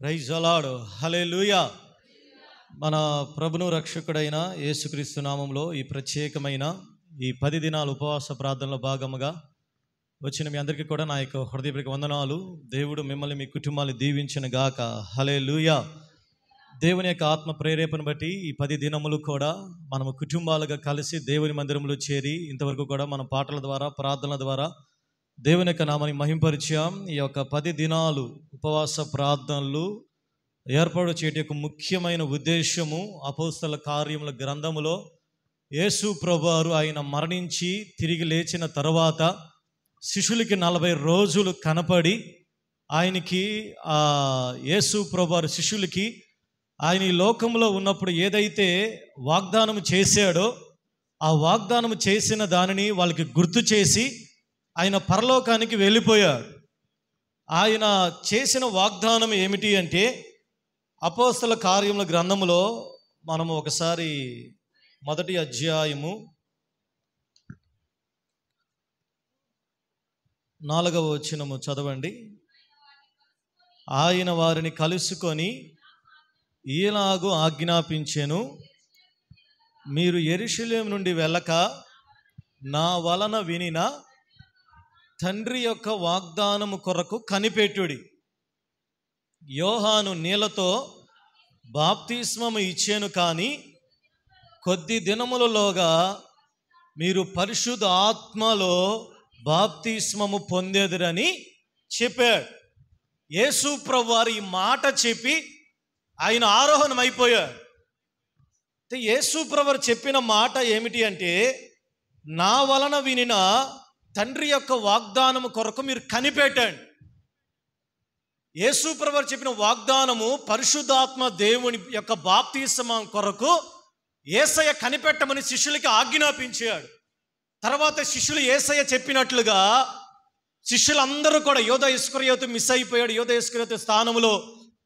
Praise the Lord. హల్లెలూయా. మన ప్రభును రక్షకుడైన యేసుక్రీస్తు నామంలో ఈ ప్రత్యేకమైన ఈ 10 దినాల ఉపవాస ప్రార్థనలో భాగముగా వచ్చిన మీ అందరికీ కూడా నా యొక్క హృదయపూర్వక వందనాలు. దేవుడు మిమ్మల్ని మీ కుటుంబాన్ని దీవించిన గాక. హల్లెలూయా. దేవుని యొక్క ఆత్మ ప్రేరేపణ బట్టి ఈ 10 దినములు కూడా మనము కుటుంబాలుగా కలిసి దేవుని మందిరంలో చేరి ఇంతవరకు కూడా మన పాటల ద్వారా ప్రార్థనల ద్వారా దేవుని యొక్క నామాన్ని మహింపరిచాం. ఈ యొక్క 10 దినాలు ఉపవాస ప్రార్థనలు ఏర్పాటు చేయడం యొక్క ముఖ్యమైన ఉద్దేశము అపోస్తల కార్యముల గ్రంథములో యేసు ప్రభువారు ఆయన మరణించి తిరిగి లేచిన తర్వాత శిష్యులకి 40 రోజులు కనపడి ఆయనకి యేసు ప్రభువారు శిష్యులకి ఆయన ఈ లోకంలో ఉన్నప్పుడు ఏదైతే వాగ్దానం చేశాడో ఆ వాగ్దానం చేసిన దానిని వాళ్ళకి గుర్తు చేసి ఆయన పరలోకానికి వెళ్ళిపోయాడు. ఆయన చేసిన వాగ్దానం ఏమిటి అంటే అపోస్తల కార్యముల గ్రంథములో మనము ఒకసారి 1వ అధ్యాయము 4వ వచనము చదవండి. ఆయన వారిని కలుసుకొని ఈలాగు ఆజ్ఞాపించెను, మీరు యెరూషలేము నుండి వెళ్ళక నా వలన వినిన తండ్రి యొక్క వాగ్దానము కొరకు కనిపెట్టుడి. యోహాను నీళ్లతో బాప్తిస్మము ఇచ్చాను, కానీ కొద్ది దినములలోగా మీరు పరిశుద్ధ ఆత్మలో బాప్తిస్మము పొందేదురని చెప్పాడు. యేసు ప్రభువారు ఈ మాట చెప్పి ఆయన ఆరోహణం అయిపోయాడు. యేసు ప్రభువారు చెప్పిన మాట ఏమిటి అంటే, నా వలన వినిన తండ్రి యొక్క వాగ్దానము కొరకు మీరు కనిపెట్టండి. యేసు ప్రభువారు చెప్పిన వాగ్దానము పరిశుద్ధాత్మ దేవుని యొక్క బాప్తిస్మం కొరకు యేసయ్య కనిపెట్టమని శిష్యులకి ఆజ్ఞాపించాడు. తర్వాత శిష్యులు యేసయ్య చెప్పినట్లుగా శిష్యులందరూ కూడా యోధ ఇస్కరియోతు మిస్ అయిపోయాడు. యోధ ఇస్కరియోతు స్థానంలో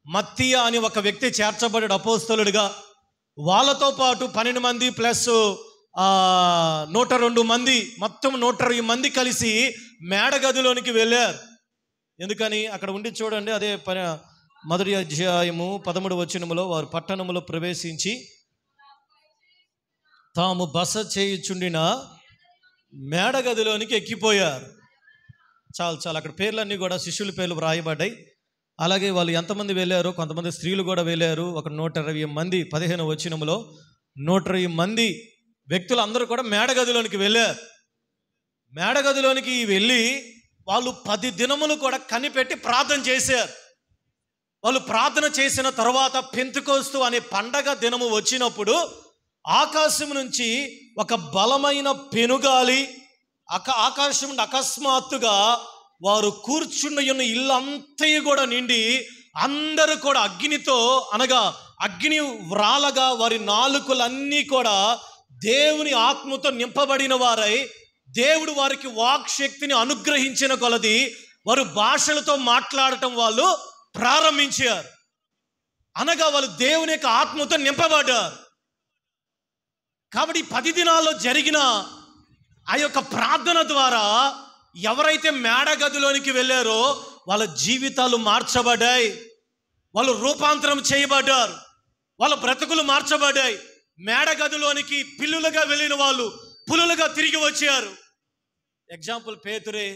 మత్తీయ అని ఒక వ్యక్తి చేర్చబడాడు అపోస్తలుడిగా. వాళ్ళతో పాటు 12 మంది ప్లస్ 102 మంది, మొత్తం 120 మంది కలిసి మేడగదిలోనికి వెళ్ళారు. ఎందుకని అక్కడ ఉండి చూడండి, అదే 1వ అధ్యాయము 13వ వచనములో వారు పట్టణములో ప్రవేశించి తాము బస చేయుచుండిన మేడగదిలోనికి ఎక్కిపోయారు. చాలా అక్కడ పేర్లన్నీ కూడా శిష్యుల పేర్లు వ్రాయబడ్డాయి. అలాగే వాళ్ళు ఎంతమంది వెళ్ళారో కొంతమంది స్త్రీలు కూడా వెళ్ళారు. ఒక 120 మంది 15వ వచనములో 120 మంది వ్యక్తులు అందరూ కూడా మేడగదిలోనికి వెళ్ళారు. మేడగదిలోనికి వెళ్ళి వాళ్ళు 10 దినములు కూడా కనిపెట్టి ప్రార్థన చేశారు. వాళ్ళు ప్రార్థన చేసిన తర్వాత పెంతెకోస్తు అనే పండగ దినము వచ్చినప్పుడు ఆకాశం నుంచి ఒక బలమైన పెనుగాలి, ఆకాశం నుండి అకస్మాత్తుగా వారు కూర్చున్న ఇల్లంతా కూడా నిండి అందరూ కూడా అగ్నితో, అనగా అగ్ని వ్రాలగా వారి నాలుకలన్నీ కూడా దేవుని ఆత్మతో నింపబడిన వారై దేవుడు వారికి వాక్ శక్తిని అనుగ్రహించిన కొలది వారు భాషలతో మాట్లాడటం వాళ్ళు ప్రారంభించారు. అనగా వాళ్ళు దేవుని యొక్క ఆత్మతో నింపబడ్డారు. కాబట్టి 10 దినాల్లో జరిగిన ఆ యొక్క ప్రార్థన ద్వారా ఎవరైతే మేడగదిలోనికి వెళ్ళారో వాళ్ళ జీవితాలు మార్చబడ్డాయి, వాళ్ళు రూపాంతరం చేయబడ్డారు, వాళ్ళ బ్రతుకులు మార్చబడ్డాయి. మేడగదిలోనికి పిల్లులుగా వెళ్ళిన వాళ్ళు పులులుగా తిరిగి వచ్చారు. ఎగ్జాంపుల్ పేతురే.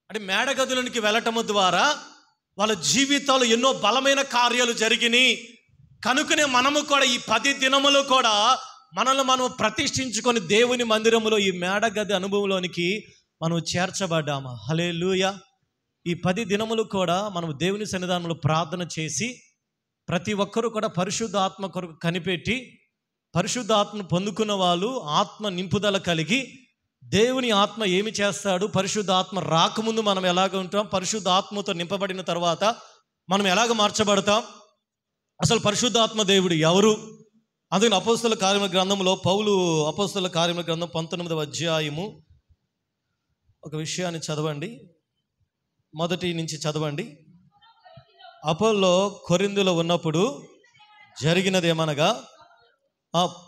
అంటే మేడగదిలోనికి వెళ్ళటము ద్వారా వాళ్ళ జీవితాలు ఎన్నో బలమైన కార్యాలు జరిగినాయి. కనుకనే మనము కూడా ఈ 10 దినములు కూడా మనల్ని మనం ప్రతిష్ఠించుకొని దేవుని మందిరములో ఈ మేడగది అనుభవంలోనికి మనం చేర్చబడ్డామా. హల్లెలూయా. ఈ 10 దినములు కూడా మనం దేవుని సన్నిధానంలో ప్రార్థన చేసి ప్రతి ఒక్కరూ కూడా పరిశుద్ధాత్మ కొరకు కనిపెట్టి పరిశుద్ధాత్మను పొందుకున్న వాళ్ళు ఆత్మ నింపుదల కలిగి దేవుని ఆత్మ ఏమి చేస్తాడు, పరిశుద్ధాత్మ రాకముందు మనం ఎలాగ ఉంటాం, పరిశుద్ధాత్మతో నింపబడిన తర్వాత మనం ఎలాగ మార్చబడతాం, అసలు పరిశుద్ధాత్మ దేవుడు ఎవరు. అందుకని అపోస్తల కార్యముల గ్రంథంలో పౌలు అపోస్తల కార్యముల గ్రంథం 19వ అధ్యాయము ఒక విషయాన్ని చదవండి, 1 నుంచి చదవండి. అపోల్లో కొరింథులో ఉన్నప్పుడు జరిగినదేమనగా,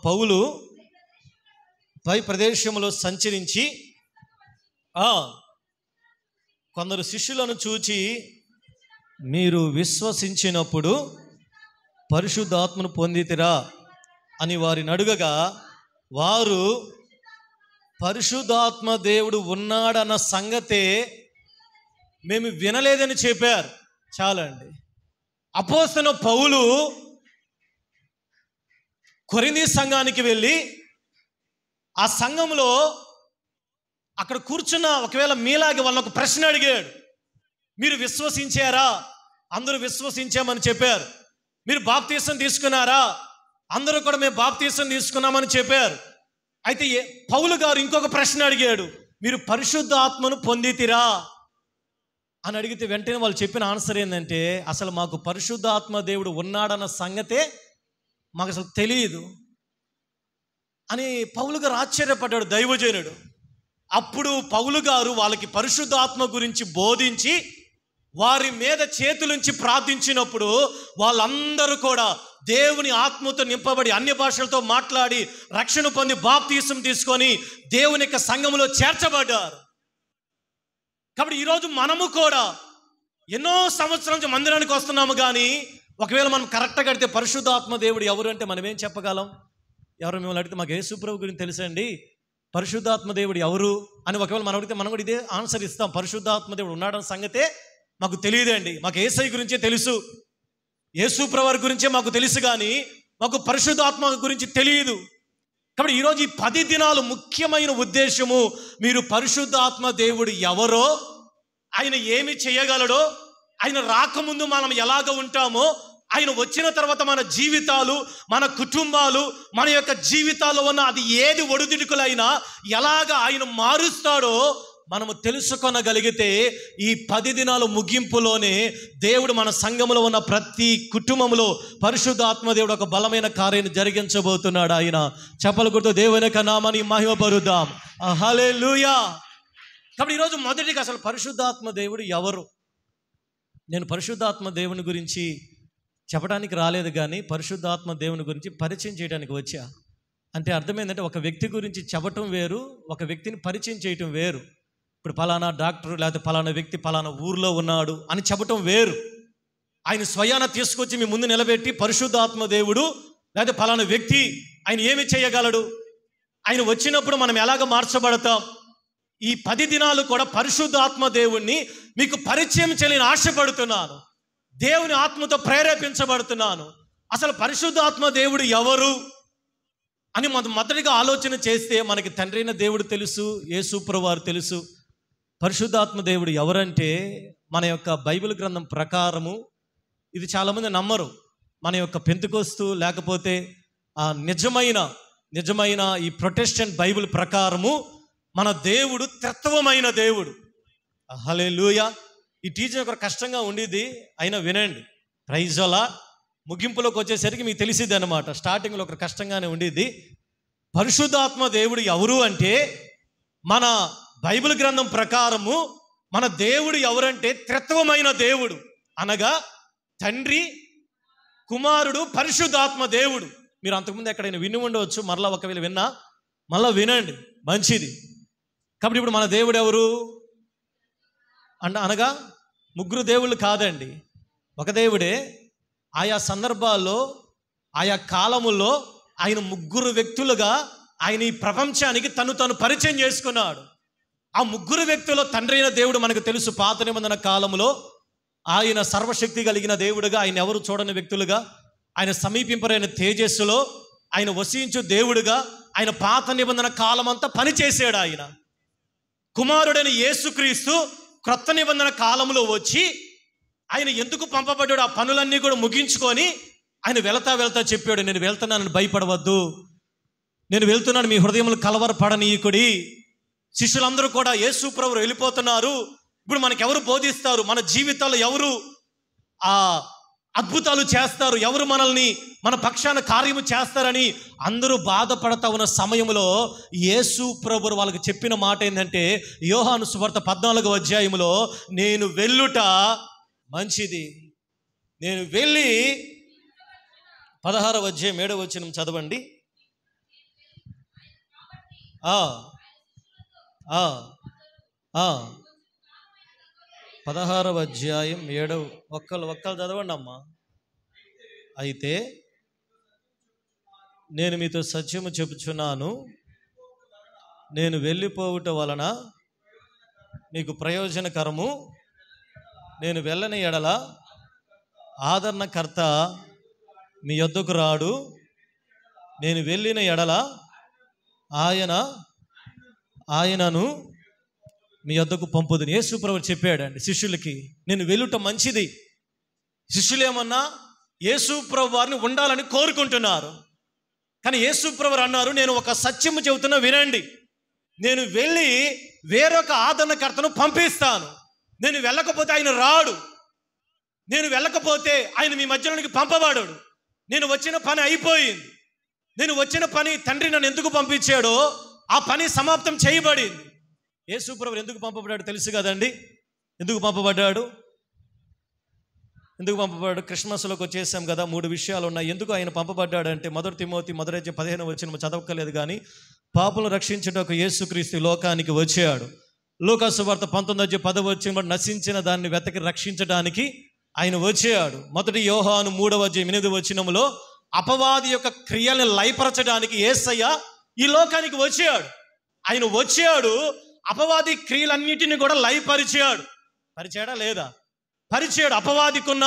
పౌలు పై ప్రదేశంలో సంచరించి కొందరు శిష్యులను చూచి మీరు విశ్వసించినప్పుడు పరిశుద్ధాత్మను పొందితిరా అని వారిని అడుగగా, వారు పరిశుద్ధాత్మ దేవుడు ఉన్నాడన్న సంగతే మేము వినలేదని చెప్పారు. చాలండి. అపోస్తలుడైన పౌలు కొరింథీ సంఘానికి వెళ్ళి ఆ సంఘంలో అక్కడ కూర్చున్న ఒకవేళ మీలాగే వాళ్ళని ఒక ప్రశ్న అడిగాడు. మీరు విశ్వసించారా? అందరూ విశ్వసించామని చెప్పారు. మీరు బాప్తీసం తీసుకున్నారా? అందరూ కూడా మేము బాప్తీసం తీసుకున్నామని చెప్పారు. అయితే పౌలు గారు ఇంకొక ప్రశ్న అడిగాడు, మీరు పరిశుద్ధాత్మను పొందితిరా అని అడిగితే వెంటనే వాళ్ళు చెప్పిన ఆన్సర్ ఏంటంటే, అసలు మాకు పరిశుద్ధాత్మ దేవుడు ఉన్నాడన్న సంగతే మాకు అసలు తెలియదు అని పౌలు గారు ఆశ్చర్యపడ్డాడు, దైవజనుడు. అప్పుడు పౌలు గారు వాళ్ళకి పరిశుద్ధాత్మ గురించి బోధించి వారి మీద చేతులుంచి ప్రార్థించినప్పుడు వాళ్ళందరూ కూడా దేవుని ఆత్మతో నింపబడి అన్య భాషలతో మాట్లాడి రక్షణ పొంది బాప్తీసం తీసుకొని దేవుని యొక్క సంఘములో చేర్చబడ్డారు. కాబట్టి ఈరోజు మనము కూడా ఎన్నో సంవత్సరాల నుంచి మందిరానికి వస్తున్నాము, కానీ ఒకవేళ మనం కరెక్ట్గా అడిగితే పరిశుద్ధాత్మ దేవుడు ఎవరు అంటే మనం ఏం చెప్పగలం? ఎవరు మిమ్మల్ని అడిగితే మాకు యేసుప్రభు గురించి తెలుసండి, పరిశుద్ధాత్మ దేవుడు ఎవరు అని ఒకవేళ మనం అడిగితే మనం కూడా ఇదే ఆన్సర్ ఇస్తాం. పరిశుద్ధాత్మ దేవుడు ఉన్నాడన్న సంగతే మాకు తెలియదండి, మాకు యేసయ్య గురించే తెలుసు, యేసుప్రభు గురించే మాకు తెలుసు, కానీ మాకు పరిశుద్ధాత్మ గురించి తెలియదు. కాబట్టి ఈరోజు ఈ 10 దినాలు ముఖ్యమైన ఉద్దేశము, మీరు పరిశుద్ధాత్మ దేవుడు ఎవరో, ఆయన ఏమి చేయగలడో, ఆయన రాకముందు మనం ఎలాగ ఉంటామో, ఆయన వచ్చిన తర్వాత మన జీవితాలు, మన కుటుంబాలు, మన యొక్క జీవితాల్లో ఉన్న అది ఏది ఒడిదుడుకులైనా ఎలాగ ఆయన మారుస్తాడో మనము తెలుసుకొనగలిగితే ఈ 10 దినాలు ముగింపులోనే దేవుడు మన సంఘములో ఉన్న ప్రతి కుటుంబంలో పరిశుద్ధాత్మ దేవుడు ఒక బలమైన కార్యాన్ని జరిగించబోతున్నాడు. ఆయన చప్పలు కొడుతూ దేవుని యొక్క నామాన్ని మహిమపరుద్దాం. హల్లెలూయా. కాబట్టి ఈరోజు మొదటిగా అసలు పరిశుద్ధాత్మ దేవుడు ఎవరు? నేను పరిశుద్ధాత్మ దేవుని గురించి చెప్పడానికి రాలేదు, కానీ పరిశుద్ధాత్మ దేవుని గురించి పరిచయం చేయడానికి వచ్చా. అంటే అర్థం ఏంటంటే, ఒక వ్యక్తి గురించి చెప్పటం వేరు, ఒక వ్యక్తిని పరిచయం చేయటం వేరు. ఇప్పుడు పలానా డాక్టర్ లేకపోతే పలానా వ్యక్తి పలానా ఊర్లో ఉన్నాడు అని చెప్పటం వేరు. ఆయన స్వయాన తీసుకొచ్చి మీ ముందు నిలబెట్టి పరిశుద్ధాత్మ దేవుడు లేకపోతే పలానా వ్యక్తి ఆయన ఏమి చేయగలడు, ఆయన వచ్చినప్పుడు మనం ఎలాగ మార్చబడతాం, ఈ 10 దినాలు కూడా పరిశుద్ధాత్మ దేవుణ్ణి మీకు పరిచయం చేయని ఆశపడుతున్నాను. దేవుని ఆత్మతో ప్రేరేపించబడుతున్నాను. అసలు పరిశుద్ధాత్మ దేవుడు ఎవరు అని మనం మొదటిగా ఆలోచన చేస్తే మనకి తండ్రి అయిన దేవుడు తెలుసు, యేసుప్రభు వారు తెలుసు. పరిశుద్ధాత్మ దేవుడు ఎవరంటే, మన యొక్క బైబిల్ గ్రంథం ప్రకారము, ఇది చాలామంది నమ్మరు, మన యొక్క పెంతెకోస్తు లేకపోతే నిజమైన ఈ ప్రొటెస్టెంట్ బైబిల్ ప్రకారము మన దేవుడు త్రిత్వమైన దేవుడు. హల్లెలూయా. ఈ టీచింగ్ ఒక కష్టంగా ఉండేది, అయినా వినండి. ప్రైజ్ అలా ముగింపులోకి వచ్చేసరికి మీకు తెలిసిద్ది అనమాట. స్టార్టింగ్లో ఒక కష్టంగానే ఉండేది. పరిశుద్ధాత్మ దేవుడు ఎవరు అంటే, మన బైబిల్ గ్రంథం ప్రకారము మన దేవుడు ఎవరంటే త్రిత్వమైన దేవుడు, అనగా తండ్రి, కుమారుడు, పరిశుద్ధాత్మ దేవుడు. మీరు అంతకుముందు ఎక్కడైనా విని ఉండవచ్చు, మరలా ఒకవేళ విన్నా మళ్ళా వినండి, మంచిది. కాబట్టి ఇప్పుడు మన దేవుడు ఎవరు అనగా ముగ్గురు దేవుళ్ళు కాదండి, ఒక దేవుడే. ఆయా సందర్భాల్లో ఆయా కాలముల్లో ఆయన ముగ్గురు వ్యక్తులుగా ఆయన ఈ ప్రపంచానికి తను పరిచయం చేసుకున్నాడు. ఆ ముగ్గురు వ్యక్తుల్లో తండ్రి అయిన దేవుడు మనకు తెలుసు. పాత నిబంధన కాలంలో ఆయన సర్వశక్తి కలిగిన దేవుడుగా, ఆయన ఎవరు చూడని వ్యక్తులుగా, ఆయన సమీపింపరైన తేజస్సులో ఆయన వసించు దేవుడుగా ఆయన పాత నిబంధన కాలం అంతా పనిచేసాడు. ఆయన కుమారుడైన యేసుక్రీస్తు క్రొత్త నిబంధన కాలంలో వచ్చి ఆయన ఎందుకు పంపబడ్డాడు, ఆ పనులన్నీ కూడా ముగించుకొని ఆయన వెళ్తా చెప్పాడు, నేను వెళ్తున్నాను, భయపడవద్దు, నేను వెళ్తున్నాను, మీ హృదయములు కలవరపడనీయకుడి. శిష్యులందరూ కూడా యేసుప్రభు వెళ్ళిపోతున్నారు, ఇప్పుడు మనకెవరు బోధిస్తారు, మన జీవితాలు ఎవరు ఆ అద్భుతాలు చేస్తారు, ఎవరు మనల్ని మన పక్షాన కార్యము చేస్తారని అందరూ బాధపడతా ఉన్న సమయంలో యేసుప్రభు వాళ్ళకి చెప్పిన మాట ఏంటంటే, యోహాను సువార్త 14వ అధ్యాయంలో, నేను వెళ్ళుట మంచిది, నేను వెళ్ళి 16వ అధ్యాయం 7వ వచనం చదవండి. 16వ అధ్యాయం 7 ఒక్కలు చదవండి అమ్మా. అయితే నేను మీతో సత్యము చెప్పుచున్నాను, నేను వెళ్ళిపోవుట వలన మీకు ప్రయోజనకరము. నేను వెళ్ళని ఎడల ఆదరణకర్త మీ యొద్దకు రాడు. నేను వెళ్ళిన ఎడల ఆయనను మీ యొద్దకు పంపుదును. యేసు ప్రభువు చెప్పాడండి శిష్యులకి, నేను వెళ్ళుట మంచిది. శిష్యులు ఏమన్నా యేసు ప్రభు వారిని ఉండాలని కోరుకుంటున్నారు. కానీ యేసు ప్రభు అన్నారు, నేను ఒక సత్యము చెబుతున్నా వినండి. నేను వెళ్ళి వేరొక ఆదరణకర్తను పంపిస్తాను. నేను వెళ్ళకపోతే ఆయన రాడు. నేను వెళ్ళకపోతే ఆయన మీ మధ్యలోనికి పంపబడడు. నేను వచ్చిన పని అయిపోయింది. నేను వచ్చిన పని తండ్రి నన్ను ఎందుకు పంపించాడో ఆ పని సమాప్తం చేయబడింది. యేసు ప్రభువు ఎందుకు పంపబడ్డాడు తెలుసు కదండి. ఎందుకు పంపబడ్డాడు? క్రిస్మస్లోకి వచ్చేసాం కదా, 3 విషయాలు ఉన్నాయి. ఎందుకు ఆయన పంపబడ్డాడు అంటే 1 తిమోతి 1:15 చదవక్కలేదు కానీ, పాపులను రక్షించుటకు యేసుక్రీస్తు లోకానికి వచ్చాడు. లూకా సువార్త 19:10 నశించిన దాన్ని వెతకి రక్షించడానికి ఆయన వచ్చాడు. 1 యోహాను 3:8 అపవాది యొక్క క్రియలను లయపరచడానికి యేసయ్య ఈ లోకానికి వచ్చాడు. ఆయన వచ్చాడు, అపవాది క్రియలన్నిటిని కూడా లయపరిచాడు. పరిచాడా లేదా? పరిచాడు. అపవాదికున్న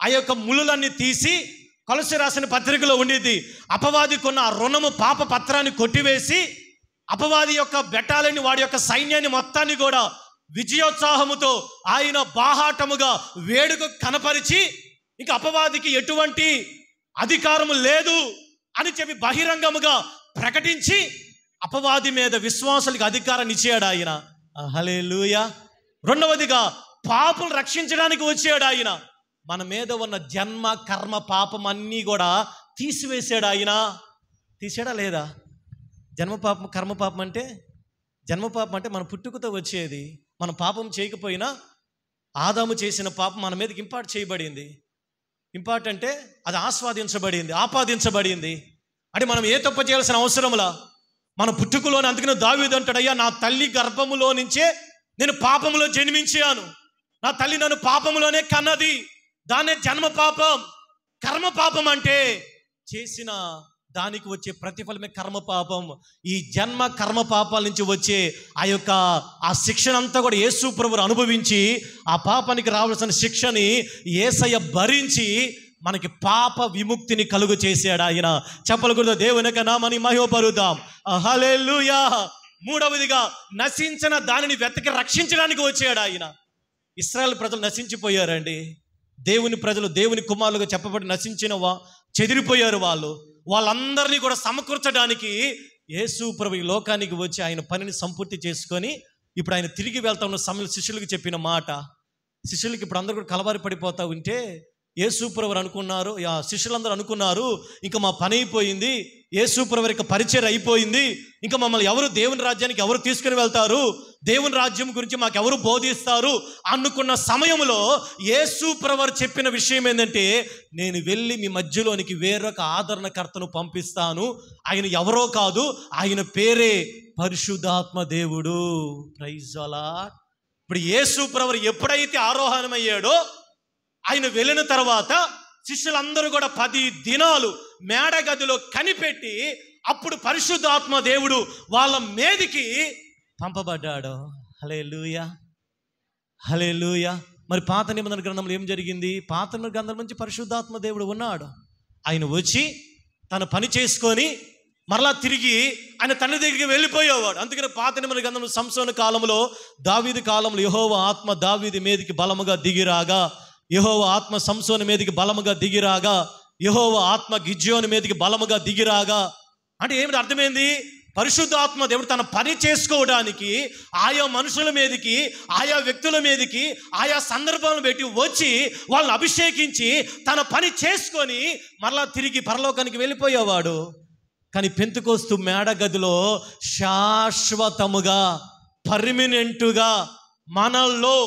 ఆ యొక్క ముళ్ళులన్నీ తీసి, కొలస్సీ రాసిన పత్రికలో ఉండేది, అపవాదికున్న ఆ రుణము పాప పత్రాన్ని కొట్టివేసి, అపవాది యొక్క బెటాలని వాడి యొక్క సైన్యాన్ని మొత్తాన్ని కూడా విజయోత్సాహముతో ఆయన బాహాటముగా వేడుక కనపరిచి, ఇంకా అపవాదికి ఎటువంటి అధికారము లేదు అని చెప్పి బహిరంగముగా ప్రకటించి అపవాది మీద విశ్వాసులకు అధికారాన్ని ఇచ్చాడు ఆయన. హల్లెలూయా. రెండవదిగా పాపులు రక్షించడానికి వచ్చాడు ఆయన. మన మీద ఉన్న జన్మ కర్మ పాపం అన్నీ కూడా తీసివేశాడు ఆయన. తీసాడా లేదా? జన్మపాపం కర్మ పాపం అంటే, జన్మపాపం అంటే మన పుట్టుకతో వచ్చేది. మన పాపం చేయకపోయినా ఆదాము చేసిన పాపం మన మీదకి ఇంపార్ట్ చేయబడింది. ఇంపార్ట్ అంటే అది ఆస్వాదించబడింది, ఆపాదించబడింది. అంటే మనం ఏ తప్పు చేయాల్సిన అవసరంలా మన పుట్టుకలోనే. అందుకనే దావీదు అంటాడు, అయ్యా నా తల్లి గర్భములో నుంచే నేను పాపములో జన్మించాను, నా తల్లి నన్ను పాపములోనే కన్నది, దాన్నే జన్మ పాపం. కర్మ పాపం అంటే చేసిన దానికి వచ్చే ప్రతిఫలమే కర్మ పాపం. ఈ జన్మ కర్మ పాపాల నుంచి వచ్చే ఆ శిక్షణ అంతా కూడా యేసు ప్రభువు అనుభవించి, ఆ పాపానికి రావాల్సిన శిక్షని యేసయ్య భరించి మనకి పాప విముక్తిని కలుగు చేశాడు ఆయన. చెప్పలకూడదు, దేవునికి నామని మహిమపరుద్దాం. హల్లెలూయా. మూడవదిగా నశించిన దానిని వెతకి రక్షించడానికి వచ్చాడు ఆయన. ఇశ్రాయేలు ప్రజలు నశించిపోయారండి. దేవుని ప్రజలు దేవుని కుమారులుగా చెప్పబడి నశించిన చెదిరిపోయారు. వాళ్ళందరినీ కూడా సమకూర్చడానికి యేసు ప్రభు ఈ లోకానికి వచ్చి ఆయన పనిని సంపూర్తి చేసుకొని ఇప్పుడు ఆయన తిరిగి వెళ్తా ఉన్న సమయంలో శిష్యులకు చెప్పిన మాట, శిష్యులకి ఇప్పుడు అందరూ కూడా కలవరి పడిపోతూ ఉంటే యేసు ప్రభు అనుకున్నారు, శిష్యులందరూ అనుకున్నారు, ఇంకా మా పని అయిపోయింది, యేసు ప్రభు యొక్క పరిచయం అయిపోయింది, ఇంకా మమ్మల్ని ఎవరు దేవుని రాజ్యానికి ఎవరు తీసుకుని వెళ్తారు, దేవుని రాజ్యం గురించి మాకు ఎవరు బోధిస్తారు అనుకున్న సమయంలో యేసు ప్రభు చెప్పిన విషయం ఏంటంటే, నేను వెళ్ళి మీ మధ్యలోనికి వేరొక ఆదరణకర్తను పంపిస్తాను. ఆయన ఎవరో కాదు, ఆయన పేరే పరిశుద్ధాత్మ దేవుడు. Praise the Lord. ఇప్పుడు యేసు ప్రభు ఎప్పుడైతే ఆరోహణమయ్యాడో, ఆయన వెళ్ళిన తర్వాత శిష్యులందరూ కూడా 10 దినాలు మేడగదిలో కనిపెట్టి అప్పుడు పరిశుద్ధాత్మ దేవుడు వాళ్ళ మీదికి పంపబడ్డాడు. హల్లెలూయా, హల్లెలూయా. మరి పాత నిబంధన గ్రంథంలో ఏం జరిగింది? పాత నిబంధన గ్రంథం నుంచి పరిశుద్ధాత్మ దేవుడు ఉన్నాడు. ఆయన వచ్చి తన పని చేసుకొని మరలా తిరిగి ఆయన తండ్రి దగ్గరికి వెళ్ళిపోయేవాడు. అందుకని పాత నిబంధన గ్రంథంలో సంసోను కాలంలో, దావీదు కాలంలో యెహోవా ఆత్మ దావీదు మీదకి బలముగా దిగిరాగా, యెహోవా ఆత్మ సంసోను మీదకి బలముగా దిగిరాగా, యెహోవా ఆత్మ గిద్యోను మీదకి బలముగా దిగిరాగా. అంటే ఏమిటి అర్థమైంది? పరిశుద్ధాత్మ దేవుడు తన పని చేసుకోవడానికి ఆయా మనుషుల మీదకి, ఆయా వ్యక్తుల మీదకి, ఆయా సందర్భాలను పెట్టి వచ్చి వాళ్ళని అభిషేకించి తన పని చేసుకొని మరలా తిరిగి పరలోకానికి వెళ్ళిపోయేవాడు. కానీ పెంతెకోస్తు మేడగదిలో శాశ్వతముగా, పర్మినెంటుగా మనలో,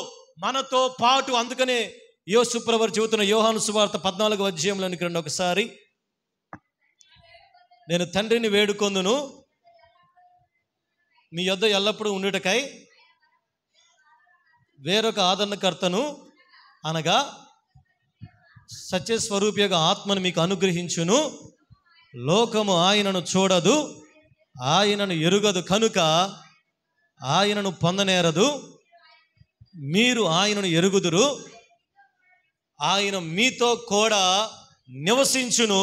మనతో పాటు. అందుకనే యేసు ప్రభువు చెబుతున్న యోహాను సువార్త 14వ అధ్యాయంలోనికి రండి ఒకసారి. నేను తండ్రిని వేడుకొందును మీ యొద్ద ఎల్లప్పుడూ ఉండుటకై వేరొక ఆదరణకర్తను అనగా సత్యస్వరూపి యొక్క ఆత్మను మీకు అనుగ్రహించును. లోకము ఆయనను చూడదు, ఆయనను ఎరుగదు కనుక ఆయనను పొందనేరదు. మీరు ఆయనను ఎరుగుదురు, ఆయన మీతో కూడా నివసించును,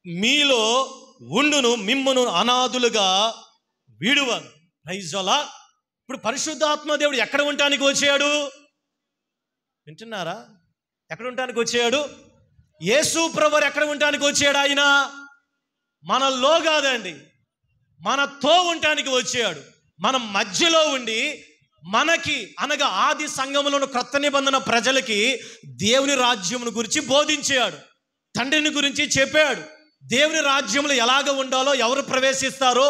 మీలో ఉండును, మిమ్మును అనాథులుగా విడువను. Praise the Lord. ఇప్పుడు పరిశుద్ధాత్మ దేవుడు ఎక్కడ ఉండటానికి వచ్చాడు? వింటున్నారా? ఎక్కడ ఉండటానికి వచ్చాడు? యేసు ప్రభువు ఎక్కడ ఉండటానికి వచ్చాడు? ఆయన మనలో కాదండి, మనతో ఉండటానికి వచ్చాడు. మన మధ్యలో ఉండి మనకి అనగా ఆది సంఘములోని క్రొత్త నిబంధన ప్రజలకి దేవుని రాజ్యమును గురించి బోధించాడు, తండ్రిని గురించి చెప్పాడు, దేవుని రాజ్యంలో ఎలాగ ఉండాలో, ఎవరు ప్రవేశిస్తారో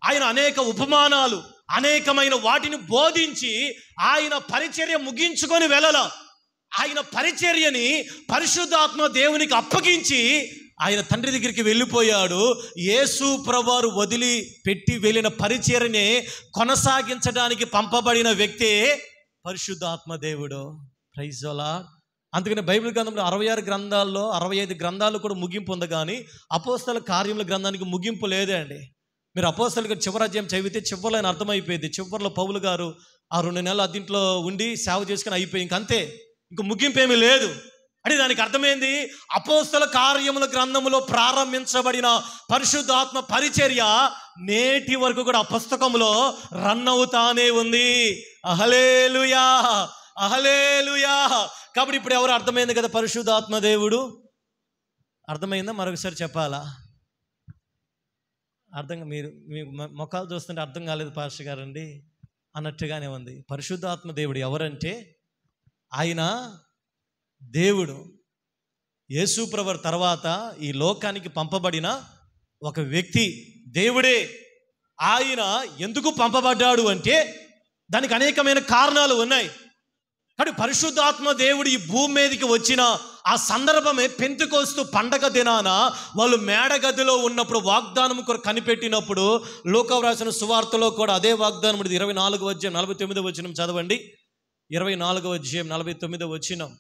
ఆయన అనేక ఉపమానాలు, అనేకమైన వాటిని బోధించి ఆయన పరిచర్య ముగించుకొని వెళ్ళాల. ఆయన పరిచర్యని పరిశుద్ధాత్మ దేవునికి అప్పగించి ఆయన తండ్రి దగ్గరికి వెళ్ళిపోయాడు. యేసు ప్రభువారు వదిలి పెట్టి వెళ్ళిన పరిచర్యని కొనసాగించడానికి పంపబడిన వ్యక్తే పరిశుద్ధాత్మ దేవుడు. Praise the Lord. అందుకని బైబిల్ గ్రంథంలో 66 గ్రంథాల్లో 65 గ్రంథాలు కూడా ముగింపు ఉంది, కానీ అపోస్తల కార్యముల గ్రంథానికి ముగింపు లేదే అండి. మీరు అపోస్తలుగా చివరి అధ్యాయం చదివితే చివరిలో ఆయన అర్థమైపోయింది. చివరిలో పౌలు గారు ఆ 2 నెలలు అదింట్లో ఉండి సేవ చేసుకుని అయిపోయి ఇంకంతే, ఇంక ముగింపు ఏమీ లేదు అంటే దానికి అర్థమైంది. అపోస్తల కార్యముల గ్రంథములో ప్రారంభించబడిన పరిశుద్ధాత్మ పరిచర్య నేటి వరకు కూడా ఆ పుస్తకంలో రన్ అవుతానే ఉంది. హల్లెలూయా, హల్లెలూయా. కాబట్టి ఇప్పుడు ఎవరు అర్థమైంది కదా పరిశుద్ధాత్మ దేవుడు? అర్థమైందా? మరొకసారి చెప్పాలా? అర్థం మీరు మీ ముఖాలు చూస్తుంటే అర్థం కాలేదు పాస్టర్ గారండి అన్నట్టుగానే ఉంది. పరిశుద్ధాత్మ దేవుడు ఎవరంటే ఆయన దేవుడు, యేసు ప్రభువు తర్వాత ఈ లోకానికి పంపబడిన ఒక వ్యక్తి, దేవుడే. ఆయన ఎందుకు పంపబడ్డాడు అంటే దానికి అనేకమైన కారణాలు ఉన్నాయి. కానీ పరిశుద్ధాత్మ దేవుడు ఈ భూమి మీదకి వచ్చిన ఆ సందర్భమే పెంతెకోస్తు పండగ దినాన వాళ్ళు మేడగదిలో ఉన్నప్పుడు వాగ్దానం కనిపెట్టినప్పుడు, లూకా వ్రాసిన సువార్తలో కూడా అదే వాగ్దానం 24వ అధ్యాయం 49వ వచనం చదవండి. 24వ అధ్యాయం 49వ వచనం.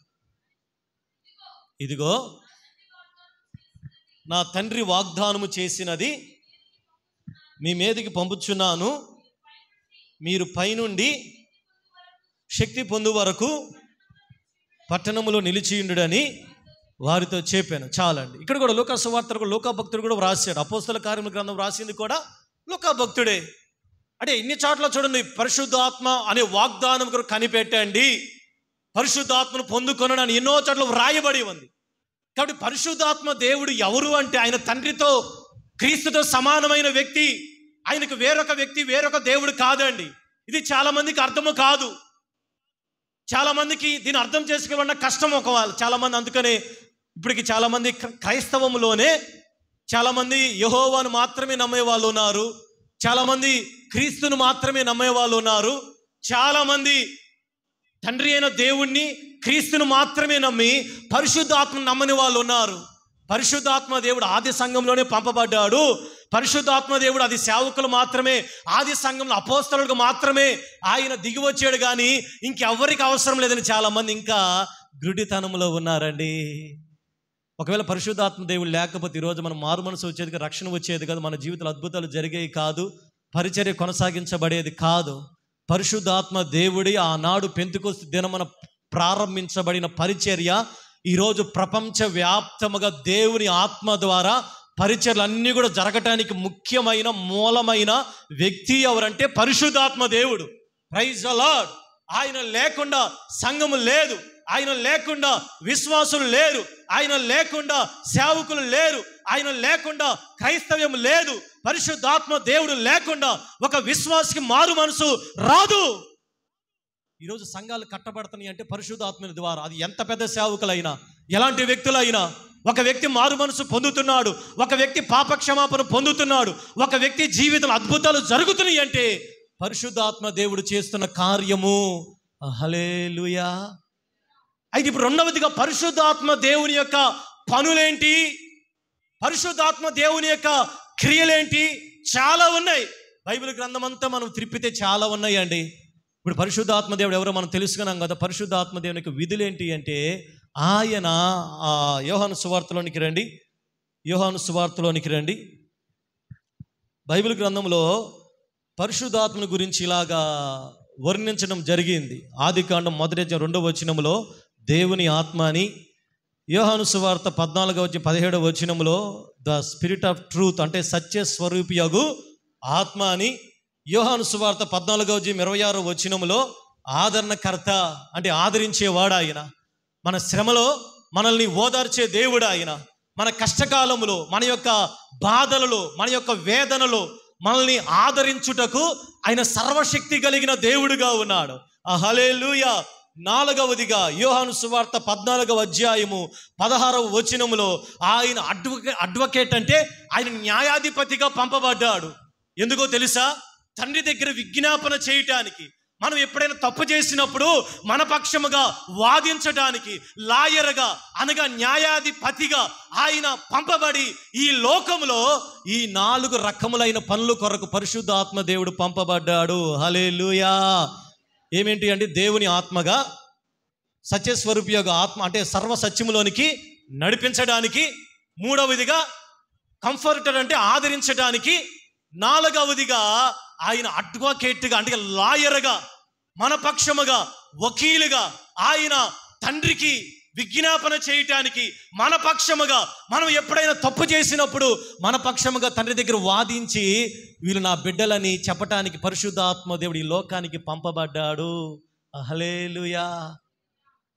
ఇదిగో నా తండ్రి వాగ్దానము చేసినది మీ మీదకి పంపుచున్నాను, మీరు పైనుండి శక్తి పొందు వరకు పట్టణములో నిలిచియుండుడని వారితో చెప్పాను. చాలండి. ఇక్కడ కూడా లూకా సువార్తలో లూకా భక్తుడు కూడా వ్రాసాడు. అపోస్తల కార్యముల గ్రంథం వ్రాసింది కూడా లూకా భక్తుడే. అంటే ఇన్ని చోట్ల చూడండి, పరిశుద్ధాత్మ అనే వాగ్దానం కూడా కనిపెట్టండి, పరిశుద్ధాత్మను పొందుకొనని ఎన్నో చోట్ల వ్రాయబడి ఉంది. కాబట్టి పరిశుద్ధాత్మ దేవుడు ఎవరు అంటే ఆయన తండ్రితో క్రీస్తుతో సమానమైన వ్యక్తి. ఆయనకు వేరొక వ్యక్తి, వేరొక దేవుడు కాదండి. ఇది చాలా మందికి అర్థము కాదు. చాలా మందికి దీన్ని అర్థం చేసుకోవాలన్న కష్టం ఒకవేళ చాలా మంది. అందుకనే ఇప్పటికి చాలా మంది క్రైస్తవంలోనే చాలా మంది యెహోవాను మాత్రమే నమ్మే వాళ్ళు ఉన్నారు, చాలా మంది క్రీస్తును మాత్రమే నమ్మే వాళ్ళు ఉన్నారు, చాలా మంది తండ్రి అయిన దేవుణ్ణి క్రీస్తును మాత్రమే నమ్మి పరిశుద్ధాత్మను నమ్మని వాళ్ళు ఉన్నారు. పరిశుద్ధాత్మ దేవుడు ఆది సంఘంలోనే పంపబడ్డాడు. పరిశుద్ధాత్మ దేవుడు అది సేవకులు మాత్రమే, ఆది సంఘంలో అపోస్తలులకు మాత్రమే ఆయన దిగి వచ్చాడు, కానీ ఇంకెవ్వరికి అవసరం లేదని చాలామంది ఇంకా గుడితనంలో ఉన్నారండి. ఒకవేళ పరిశుద్ధాత్మ దేవుడు లేకపోతే ఈరోజు మనం మారు మనసు వచ్చేది కాదు, రక్షణ వచ్చేది కాదు, మన జీవితంలో అద్భుతాలు జరిగేవి కాదు, పరిచర్య కొనసాగించబడేది కాదు. పరిశుద్ధాత్మ దేవుడి ఆనాడు పెంతెకోస్తు దినమున ప్రారంభించబడిన పరిచర్య ఈరోజు ప్రపంచవ్యాప్తముగా దేవుని ఆత్మ ద్వారా పరిచర్యలు అన్నీ కూడా జరగటానికి ముఖ్యమైన మూలమైన వ్యక్తి ఎవరంటే పరిశుద్ధాత్మ దేవుడు. Praise the Lord. ఆయన లేకుండా సంఘము లేదు, ఆయన లేకుండా విశ్వాసులు లేరు, ఆయన లేకుండా సేవకులు లేరు, ఆయన లేకుండా క్రైస్తవ్యం లేదు. పరిశుద్ధాత్మ దేవుడు లేకుండా ఒక విశ్వాసికి మారు మనసు రాదు. ఈరోజు సంఘాలు కట్టబడుతున్నాయి అంటే పరిశుద్ధాత్మ ద్వారా. అది ఎంత పెద్ద సేవకులైనా, ఎలాంటి వ్యక్తులైనా, ఒక వ్యక్తి మారు మనసు పొందుతున్నాడు, ఒక వ్యక్తి పాపక్షమాపణ పొందుతున్నాడు, ఒక వ్యక్తి జీవితంలో అద్భుతాలు జరుగుతున్నాయి అంటే పరిశుద్ధాత్మ దేవుడు చేస్తున్న కార్యము. హల్లెలూయా. అయితే ఇప్పుడు రెండవదిగా పరిశుద్ధాత్మ దేవుని యొక్క పనులేంటి, పరిశుద్ధాత్మ దేవుని యొక్క క్రియలేంటి? చాలా ఉన్నాయి. బైబిల్ గ్రంథం అంతా మనం త్రిప్పితే చాలా ఉన్నాయండి. ఇప్పుడు పరిశుద్ధాత్మ దేవుడు ఎవరో మనం తెలుసుకున్నాం కదా. పరిశుద్ధాత్మ దేవునికి విధులు ఏంటి అంటే, ఆయన యోహాను సువార్తలోనికి రండి, యోహాను సువార్తలోనికి రండి. బైబిల్ గ్రంథంలో పరిశుద్ధాత్మను గురించి ఇలాగా వర్ణించడం జరిగింది. ఆదికాండం 1:2 దేవుని ఆత్మ అని, యోహాను సువార్త 14:17 ద స్పిరిట్ ఆఫ్ ట్రూత్ అంటే సత్య స్వరూపియగు ఆత్మ అని, యోహాను సువార్త 14:26 ఆదరణకర్త అంటే ఆదరించేవాడు ఆయన. మన శ్రమలో మనల్ని ఓదార్చే దేవుడు ఆయన. మన కష్టకాలంలో, మన యొక్క బాధలలో, మన యొక్క వేదనలో మనల్ని ఆదరించుటకు ఆయన సర్వశక్తి కలిగిన దేవుడుగా ఉన్నాడు. హల్లెలూయా. 4వదిగా యోహాను సువార్త 14:16 ఆయన అడ్వకేట్ అంటే ఆయన న్యాయాధిపతిగా పంపబడ్డాడు. ఎందుకో తెలుసా? తండ్రి దగ్గర విజ్ఞాపన చేయటానికి, మనం ఎప్పుడైనా తప్పు చేసినప్పుడు మన పక్షముగా వాదించడానికి లాయర్గా అనగా న్యాయాధిపతిగా ఆయన పంపబడి ఈ లోకంలో ఈ 4 రకములైన పనుల కొరకు పరిశుద్ధాత్మ దేవుడు పంపబడ్డాడు. హల్లెలూయా. ఏమేంటి అంటే దేవుని ఆత్మగా, సత్యస్వరూపియగు ఆత్మ అంటే సర్వ సత్యములోనికి నడిపించడానికి, 3వదిగా కంఫర్టర్ అంటే ఆదరించడానికి, 4వదిగా ఆయన అడ్వకేట్గా అంటే లాయర్గా మన పక్షముగా వకీలుగా ఆయన తండ్రికి విజ్ఞాపన చేయటానికి మన పక్షముగా, మనం ఎప్పుడైనా తప్పు చేసినప్పుడు మన పక్షముగా తండ్రి దగ్గర వాదించి వీళ్ళు నా బిడ్డలని చెప్పటానికి పరిశుద్ధాత్మ దేవుడు ఈ లోకానికి పంపబడ్డాడు. హల్లెలూయా.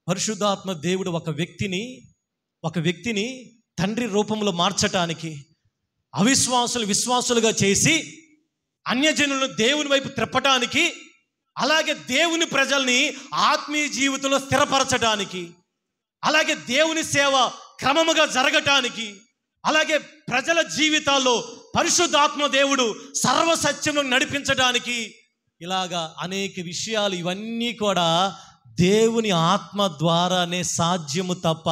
పరిశుద్ధాత్మ దేవుడు ఒక వ్యక్తిని తండ్రి రూపంలో మార్చటానికి, అవిశ్వాసులు విశ్వాసులుగా చేసి అన్యజనులను దేవుని వైపు త్రిప్పటానికి, అలాగే దేవుని ప్రజల్ని ఆత్మీయ జీవితంలో స్థిరపరచడానికి, అలాగే దేవుని సేవ క్రమముగా జరగటానికి, అలాగే ప్రజల జీవితాల్లో పరిశుద్ధాత్మ దేవుడు సర్వసత్యంలో నడిపించడానికి, ఇలాగా అనేక విషయాలు ఇవన్నీ కూడా దేవుని ఆత్మ ద్వారానే సాధ్యము తప్ప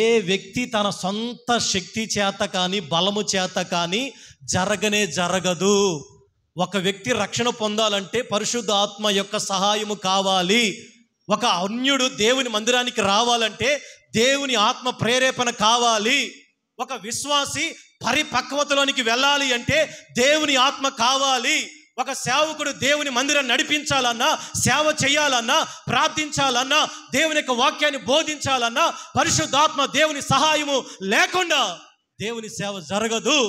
ఏ వ్యక్తి తన సొంత శక్తి చేత కానీ బలము చేత కానీ జరగదు. ఒక వ్యక్తి రక్షణ పొందాలంటే పరిశుద్ధ ఆత్మ యొక్క సహాయము కావాలి. ఒక అన్యుడు దేవుని మందిరానికి రావాలంటే దేవుని ఆత్మ ప్రేరేపణ కావాలి. ఒక విశ్వాసి పరిపక్వతలోనికి వెళ్ళాలి అంటే దేవుని ఆత్మ కావాలి. ఒక సేవకుడు దేవుని మందిరాన్ని నడిపించాలన్నా, సేవ చేయాలన్నా, ప్రార్థించాలన్నా, దేవుని యొక్క వాక్యాన్ని బోధించాలన్నా పరిశుద్ధాత్మ దేవుని సహాయము లేకుండా దేవుని సేవ జరగదు.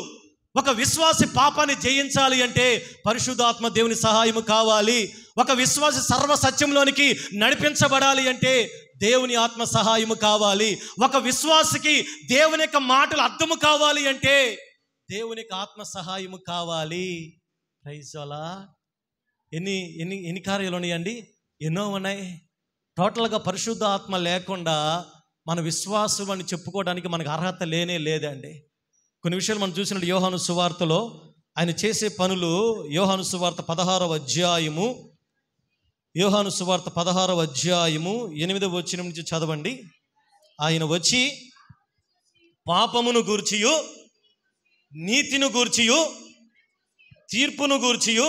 ఒక విశ్వాసి పాపాన్ని జయించాలి అంటే పరిశుద్ధాత్మ దేవుని సహాయము కావాలి. ఒక విశ్వాసి సర్వ సత్యంలోనికి నడిపించబడాలి అంటే దేవుని ఆత్మ సహాయము కావాలి. ఒక విశ్వాసికి దేవుని యొక్క మాటలు అర్థము కావాలి అంటే దేవుని యొక్క ఆత్మ సహాయము కావాలి. Praise Lord. ఎన్ని కార్యాలు ఉన్నాయండి? ఎన్నో ఉన్నాయి. టోటల్గా పరిశుద్ధ ఆత్మ లేకుండా మన విశ్వాసం అని చెప్పుకోవడానికి మనకు అర్హత లేదండి. కొన్ని విషయాలు మనం చూసినట్టు యోహాను సువార్తలో ఆయన చేసే పనులు, యోహాను సువార్త 16వ అధ్యాయము, యోహాను సువార్త 16వ అధ్యాయము 8వ వచనం నుంచి చదవండి. ఆయన వచ్చి పాపమును గూర్చియు, నీతిని గూర్చియు, తీర్పును గూర్చియు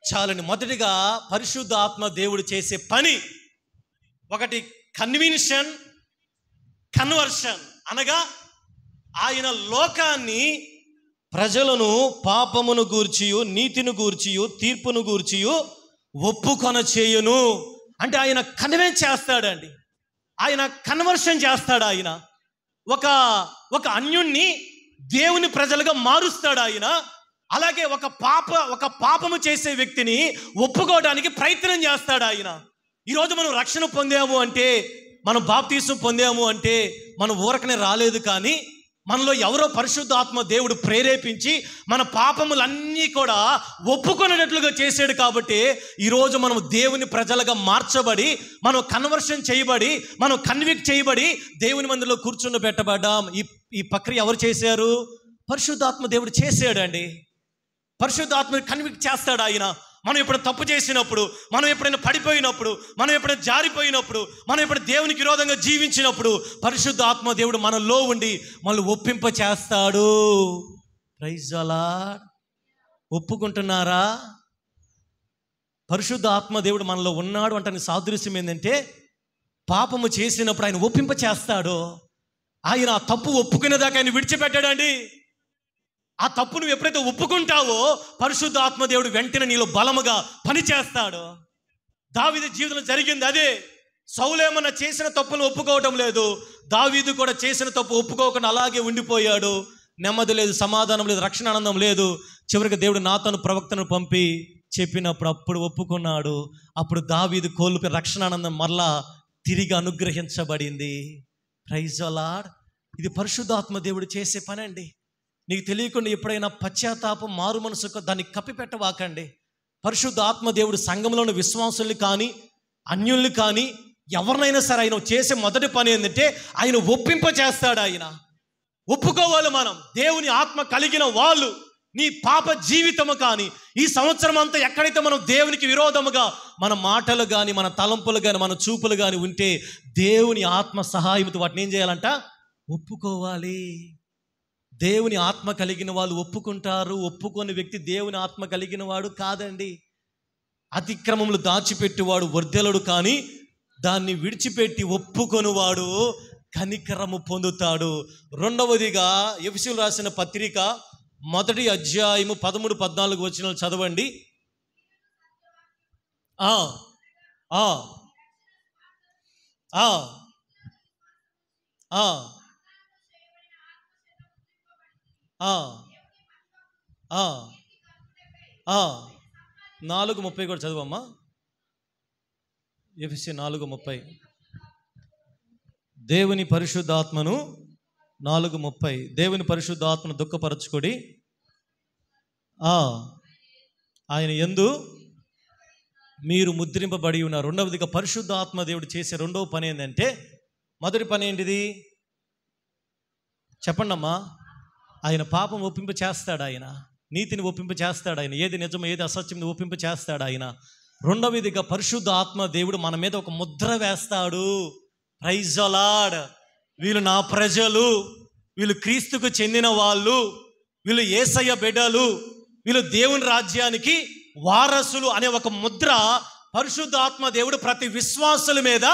చాలండి. మొదటిగా పరిశుద్ధ ఆత్మ దేవుడు చేసే పని ఒకటి కన్వర్షన్ అనగా ఆయన లోకాన్ని, ప్రజలను పాపమును గూర్చియు, నీతిని గూర్చియు, తీర్పును గూర్చియు ఒప్పుకొన చేయును. అంటే ఆయన కన్విన్స్ చేస్తాడండి, ఆయన కన్వర్షన్ చేస్తాడు. ఆయన ఒక అన్యుణ్ణి దేవుని ప్రజలుగా మారుస్తాడు ఆయన. అలాగే ఒక పాపము చేసే వ్యక్తిని ఒప్పుకోవడానికి ప్రయత్నం చేస్తాడు ఆయన. ఈరోజు మనం రక్షణ పొందాము అంటే, మనం బాప్తీసం పొందాము అంటే మనం ఊరకనే రాలేదు, కానీ మనలో ఎవరో పరిశుద్ధాత్మ దేవుడు ప్రేరేపించి మన పాపములన్నీ కూడా ఒప్పుకునేటట్లుగా చేశాడు. కాబట్టి ఈరోజు మనం దేవుని ప్రజలుగా మార్చబడి, మనం కన్వర్షన్ చేయబడి, మనం కన్విక్ట్ చేయబడి దేవుని మందిలో కూర్చుని పెట్టబడ్డాం. ఈ ప్రక్రియ ఎవరు చేశారు? పరిశుద్ధాత్మ దేవుడు చేశాడండి. పరిశుద్ధాత్మని కన్విక్ట్ చేస్తాడు ఆయన. మనం ఎప్పుడు తప్పు చేసినప్పుడు, మనం ఎప్పుడైనా పడిపోయినప్పుడు, మనం ఎప్పుడైనా జారిపోయినప్పుడు, మనం ఎప్పుడు దేవునికి విరోధంగా జీవించినప్పుడు పరిశుద్ధ ఆత్మ దేవుడు మనలో ఉండి మనల్ని ఒప్పింప చేస్తాడు. Praise the Lord. ఒప్పుకుంటున్నారా? పరిశుద్ధ ఆత్మ దేవుడు మనలో ఉన్నాడు అంటే సాదృశ్యం ఏంటంటే, పాపము చేసినప్పుడు ఆయన ఒప్పింప చేస్తాడు. ఆయన ఆ తప్పు ఒప్పుకునేదాకా ఆయన విడిచిపెట్టాడండి. ఆ తప్పు నువ్వు ఎప్పుడైతే ఒప్పుకుంటావో పరిశుద్ధ ఆత్మ దేవుడు వెంటనే నీలో బలముగా పని చేస్తాడు. దావీదు జీవితంలో జరిగింది అదే. సౌలు ఏమన్నా చేసిన తప్పును ఒప్పుకోవటం లేదు, దావీదు కూడా చేసిన తప్పు ఒప్పుకోకుండా అలాగే ఉండిపోయాడు. నెమ్మది లేదు, సమాధానం లేదు, రక్షణ ఆనందం లేదు. చివరికి దేవుడు నాతాను ప్రవక్తను పంపి చెప్పినప్పుడు అప్పుడు ఒప్పుకున్నాడు. అప్పుడు దావీదు కోల్పోయి రక్షణ ఆనందం మరలా తిరిగి అనుగ్రహించబడింది. Praise the lord. ఇది పరిశుద్ధాత్మ దేవుడు చేసే పని అండి. నీకు తెలియకుండా ఎప్పుడైనా పశ్చాత్తాపం, మారు మనసుకు దాన్ని కప్పిపెట్టవాకండి. పరిశుద్ధ ఆత్మ దేవుడు సంఘంలోని విశ్వాసుల్ని కానీ అన్యుల్ని కానీ ఎవరినైనా సరే ఆయన చేసే మొదటి పని ఏంటంటే ఆయన ఒప్పింప చేస్తాడు. ఆయన ఒప్పుకోవాలి. మనం దేవుని ఆత్మ కలిగిన వాళ్ళు నీ పాప జీవితము కానీ ఈ సంవత్సరం అంతా ఎక్కడైతే మనం దేవునికి విరోధముగా మన మాటలు కానీ మన తలంపులు కానీ మన చూపులు కానీ ఉంటే దేవుని ఆత్మ సహాయంతో వాటిని ఏం చేయాలంట? ఒప్పుకోవాలి. దేవుని ఆత్మ కలిగిన వాళ్ళు ఒప్పుకుంటారు. ఒప్పుకోని వ్యక్తి దేవుని ఆత్మ కలిగిన వాడు కాదండి. అతిక్రమములు దాచిపెట్టేవాడు వర్ధెలడు, కానీ దాన్ని విడిచిపెట్టి ఒప్పుకొనివాడు కనికరము పొందుతాడు. రెండవదిగా ఎఫెసీయులకు రాసిన పత్రిక 1వ అధ్యాయము 13-14 వచనాలు చదవండి. ఆ 4:30 కూడా చదువమ్మా. ఎఫెసీ 4:30. దేవుని పరిశుద్ధాత్మను 4:30 దేవుని పరిశుద్ధాత్మను దుఃఖపరచుకొడి, ఆయన యందు మీరు ముద్రింపబడి ఉన్నారు. రెండవదిగా పరిశుద్ధాత్మ దేవుడు చేసే రెండవ పని ఏంటంటే, మొదటి పని ఏంటిది చెప్పండి అమ్మా? ఆయన పాపం ఒప్పింప చేస్తాడు. ఆయన నీతిని ఒప్పింప చేస్తాడు. ఆయన ఏది నిజమో ఏది అసత్యం ఒప్పింప చేస్తాడు. ఆయన రెండవదిగా పరిశుద్ధ ఆత్మ దేవుడు మన మీద ఒక ముద్ర వేస్తాడు. Praise the Lord. వీళ్ళు నా ప్రజలు, వీళ్ళు క్రీస్తుకు చెందిన వాళ్ళు, వీళ్ళు యేసయ్య బిడ్డలు, వీళ్ళు దేవుని రాజ్యానికి వారసులు అనే ఒక ముద్ర పరిశుద్ధ ఆత్మ దేవుడు ప్రతి విశ్వాసుల మీద